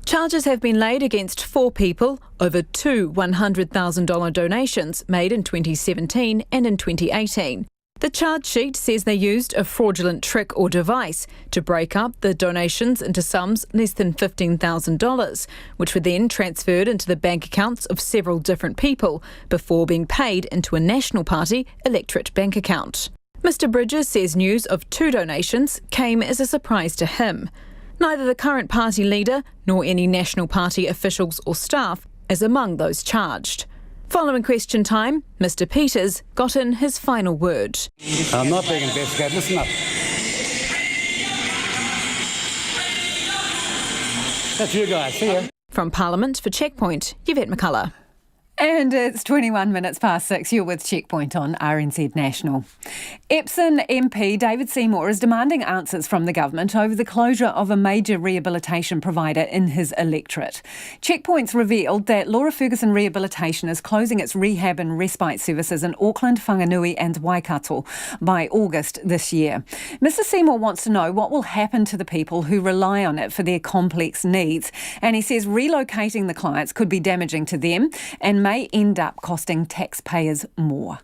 Charges have been laid against 4 people over 2 $100,000 donations made in 2017 and in 2018. The charge sheet says they used a fraudulent trick or device to break up the donations into sums less than $15,000, which were then transferred into the bank accounts of several different people before being paid into a National Party electorate bank account. Mr Bridges says news of 2 donations came as a surprise to him. Neither the current party leader nor any National Party officials or staff is among those charged. Following question time, Mr Peters got in his final word. I'm not being investigated. Listen up. That's you guys. See ya. From Parliament for Checkpoint, Yvette McCullough. And it's 21 minutes past 6. You're with Checkpoint on RNZ National. Epsom MP David Seymour is demanding answers from the government over the closure of a major rehabilitation provider in his electorate. Checkpoint's revealed that Laura Ferguson Rehabilitation is closing its rehab and respite services in Auckland, Whanganui and Waikato by August this year. Mr Seymour wants to know what will happen to the people who rely on it for their complex needs. And he says relocating the clients could be damaging to them and may end up costing taxpayers more.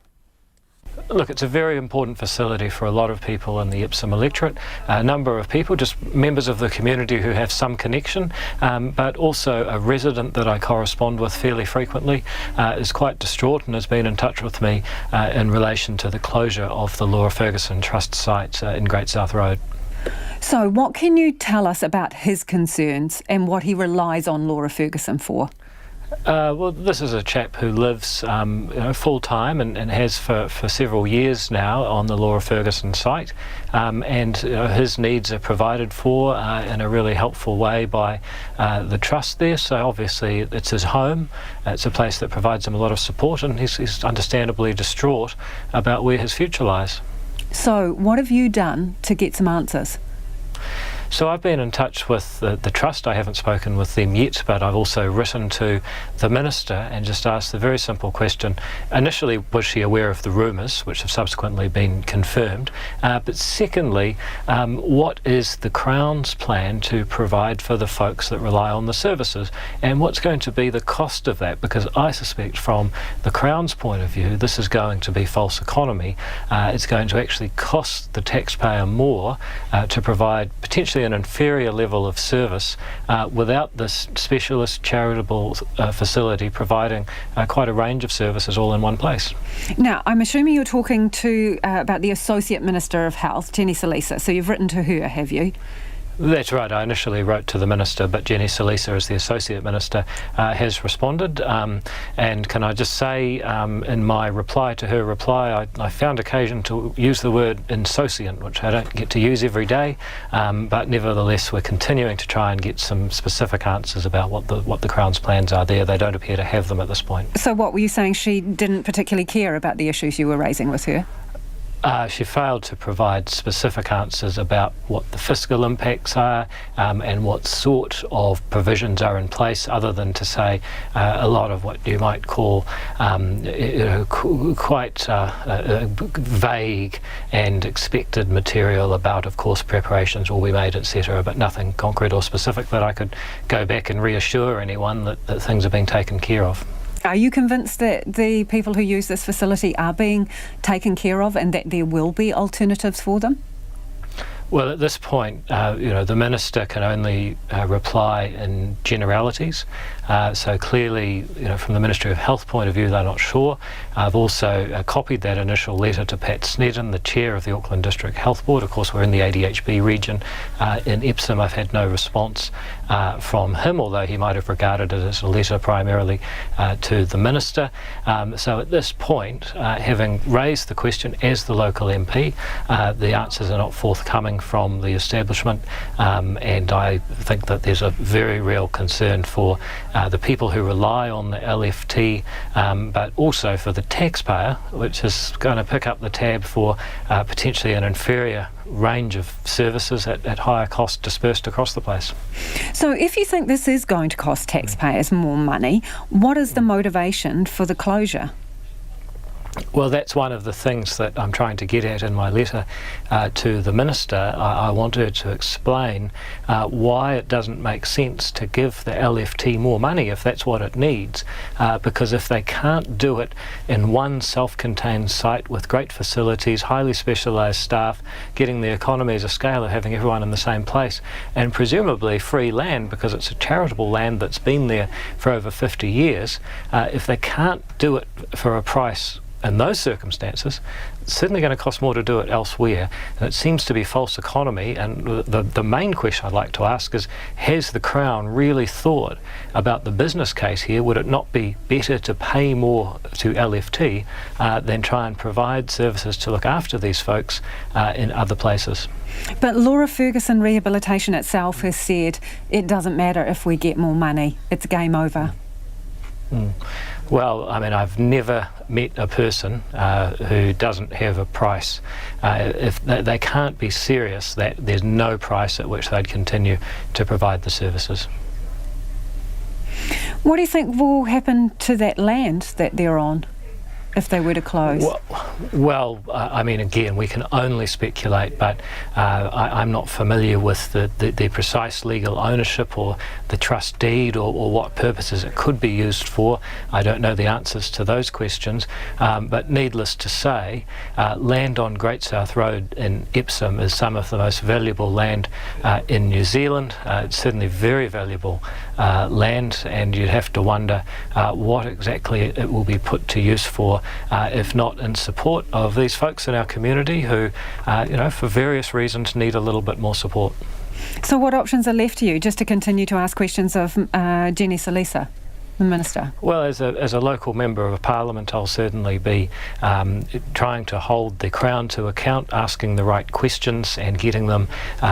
Look, it's a very important facility for a lot of people in the Epsom electorate. A number of people, just members of the community who have some connection, but also a resident that I correspond with fairly frequently is quite distraught and has been in touch with me in relation to the closure of the Laura Ferguson Trust site in Great South Road. So what can you tell us about his concerns and what he relies on Laura Ferguson for? Well, this is a chap who lives full-time and has for several years now on the Laura Ferguson site, and his needs are provided for in a really helpful way by the trust there. So obviously it's his home, it's a place that provides him a lot of support, and he's understandably distraught about where his future lies. So what have you done to get some answers? So I've been in touch with the Trust. I haven't spoken with them yet, but I've also written to the Minister and just asked the very simple question. Initially, was she aware of the rumours, which have subsequently been confirmed? But secondly, what is the Crown's plan to provide for the folks that rely on the services? And what's going to be the cost of that? Because I suspect from the Crown's point of view, this is going to be false economy. It's going to actually cost the taxpayer more to provide potentially potentially an inferior level of service without this specialist charitable facility providing quite a range of services all in one place. Now, I'm assuming you're talking about the Associate Minister of Health, Jenny Salisa. So you've written to her, have you? That's right. I initially wrote to the Minister, but Jenny Salisa, as the Associate Minister, has responded. And can I just say, in my reply to her reply, I found occasion to use the word insouciant, which I don't get to use every day, but nevertheless we're continuing to try and get some specific answers about what the Crown's plans are there. They don't appear to have them at this point. So what were you saying, she didn't particularly care about the issues you were raising with her? She failed to provide specific answers about what the fiscal impacts are and what sort of provisions are in place, other than to say a lot of what you might call quite vague and expected material about, of course, preparations will be made, etc., but nothing concrete or specific that I could go back and reassure anyone that things are being taken care of. Are you convinced that the people who use this facility are being taken care of and that there will be alternatives for them? Well, at this point, the Minister can only reply in generalities. So clearly, from the Ministry of Health point of view, they're not sure. I've also copied that initial letter to Pat Snedden, the Chair of the Auckland District Health Board. Of course, we're in the ADHB region. In Epsom, I've had no response from him, although he might have regarded it as a letter primarily to the Minister. So at this point, having raised the question as the local MP, the answers are not forthcoming from the establishment, and I think that there's a very real concern for the people who rely on the LFT, but also for the taxpayer, which is going to pick up the tab for potentially an inferior range of services at higher cost dispersed across the place. So if you think this is going to cost taxpayers more money, what is the motivation for the closure? Well, that's one of the things that I'm trying to get at in my letter to the Minister. I want her to explain why it doesn't make sense to give the LFT more money if that's what it needs, because if they can't do it in one self-contained site with great facilities, highly specialised staff, getting the economies of scale of having everyone in the same place, and presumably free land because it's a charitable land that's been there for over 50 years, if they can't do it for a price in those circumstances, it's certainly going to cost more to do it elsewhere. And it seems to be false economy. And the main question I'd like to ask is, has the Crown really thought about the business case here? Would it not be better to pay more to LFT than try and provide services to look after these folks in other places? But Laura Ferguson Rehabilitation itself has said it doesn't matter if we get more money, it's game over. Well, I mean, I've never met a person who doesn't have a price. If they can't be serious that there's no price at which they'd continue to provide the services. What do you think will happen to that land that they're on if they were to close? Well, I mean, again, we can only speculate, but I'm not familiar with the precise legal ownership or the trust deed or what purposes it could be used for. I don't know the answers to those questions, but needless to say, land on Great South Road in Epsom is some of the most valuable land in New Zealand. It's certainly very valuable land, and you'd have to wonder what exactly it will be put to use for, if not in support of these folks in our community who, for various reasons need a little bit more support. So what options are left to you, just to continue to ask questions of Jenny Salisa, the Minister? Well, as a local member of Parliament, I'll certainly be trying to hold the Crown to account, asking the right questions and getting them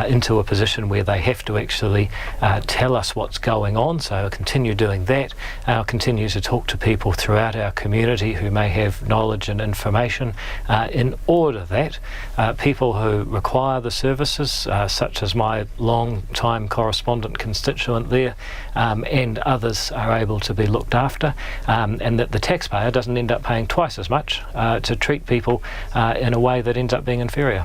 into a position where they have to actually tell us what's going on. So I'll continue doing that. I'll continue to talk to people throughout our community who may have knowledge and information in order that people who require the services, such as my long-time correspondent constituent there, and others are able to be looked after, and that the taxpayer doesn't end up paying twice as much to treat people in a way that ends up being inferior.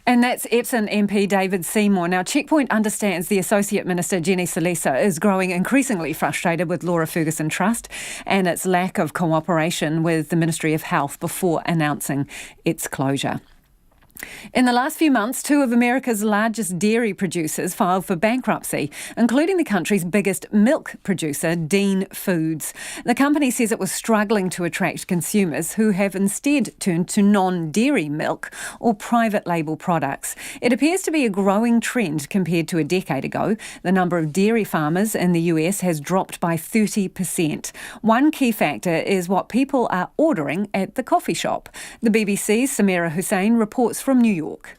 And that's Epsom MP David Seymour. Now, Checkpoint understands the Associate Minister Jenny Salisa is growing increasingly frustrated with Laura Ferguson Trust and its lack of cooperation with the Ministry of Health before announcing its closure. In the last few months, 2 of America's largest dairy producers filed for bankruptcy, including the country's biggest milk producer, Dean Foods. The company says it was struggling to attract consumers who have instead turned to non-dairy milk or private label products. It appears to be a growing trend compared to a decade ago. The number of dairy farmers in the US has dropped by 30%. One key factor is what people are ordering at the coffee shop. The BBC's Samira Hussain reports from New York.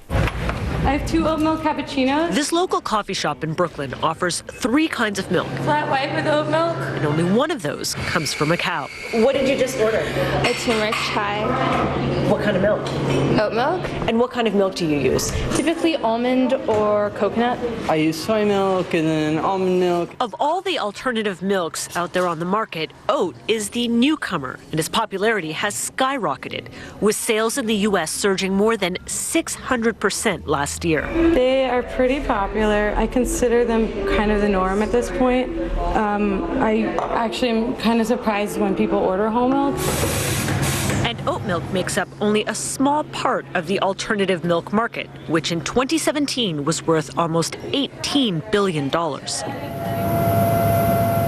I have 2 oat milk cappuccinos. This local coffee shop in Brooklyn offers 3 kinds of milk. Flat white with oat milk. And only one of those comes from a cow. What did you just order? A turmeric chai. What kind of milk? Oat milk. And what kind of milk do you use? Typically almond or coconut. I use soy milk and then almond milk. Of all the alternative milks out there on the market, oat is the newcomer, and its popularity has skyrocketed, with sales in the U.S. surging more than 600% last year. They are pretty popular. I consider them kind of the norm at this point. I actually am kind of surprised when people order whole milk. And oat milk makes up only a small part of the alternative milk market, which in 2017 was worth almost $18 billion.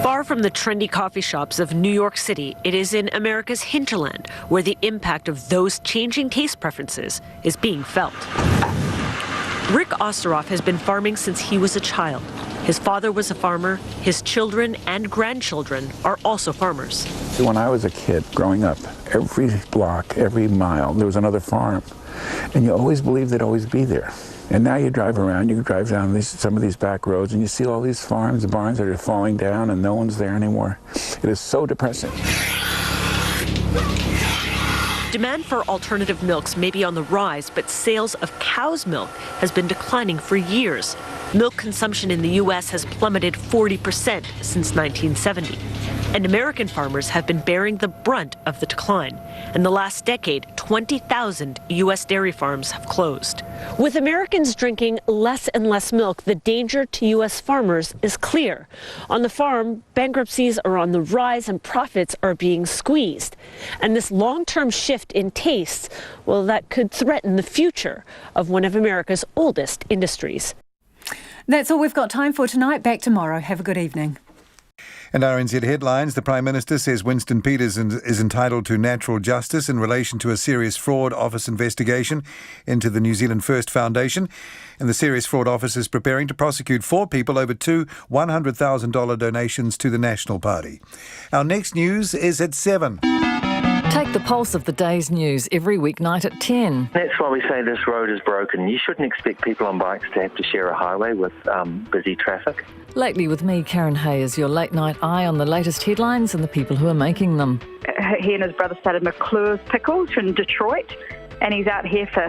Far from the trendy coffee shops of New York City, it is in America's hinterland where the impact of those changing taste preferences is being felt. Rick Osteroff has been farming since he was a child. His father was a farmer. His children and grandchildren are also farmers. When I was a kid growing up, every block, every mile, there was another farm. And you always believed they'd always be there. And now you drive around, you drive down some of these back roads, and you see all these farms, barns that are falling down, and no one's there anymore. It is so depressing. Demand for alternative milks may be on the rise, but sales of cow's milk has been declining for years. Milk consumption in the U.S. has plummeted 40% since 1970. And American farmers have been bearing the brunt of the decline. In the last decade, 20,000 U.S. dairy farms have closed. With Americans drinking less and less milk, the danger to U.S. farmers is clear. On the farm, bankruptcies are on the rise and profits are being squeezed. And this long-term shift in tastes, well, that could threaten the future of one of America's oldest industries. That's all we've got time for tonight. Back tomorrow. Have a good evening. And RNZ headlines, the Prime Minister says Winston Peters is entitled to natural justice in relation to a Serious Fraud Office investigation into the New Zealand First Foundation. And the Serious Fraud Office is preparing to prosecute 4 people over 2 $100,000 donations to the National Party. Our next news is at 7. Take the pulse of the day's news every weeknight at 10. That's why we say this road is broken. You shouldn't expect people on bikes to have to share a highway with busy traffic. Lately with me, Karen Hay, is your late-night eye on the latest headlines and the people who are making them. He and his brother started McClure's Pickles in Detroit, and he's out here for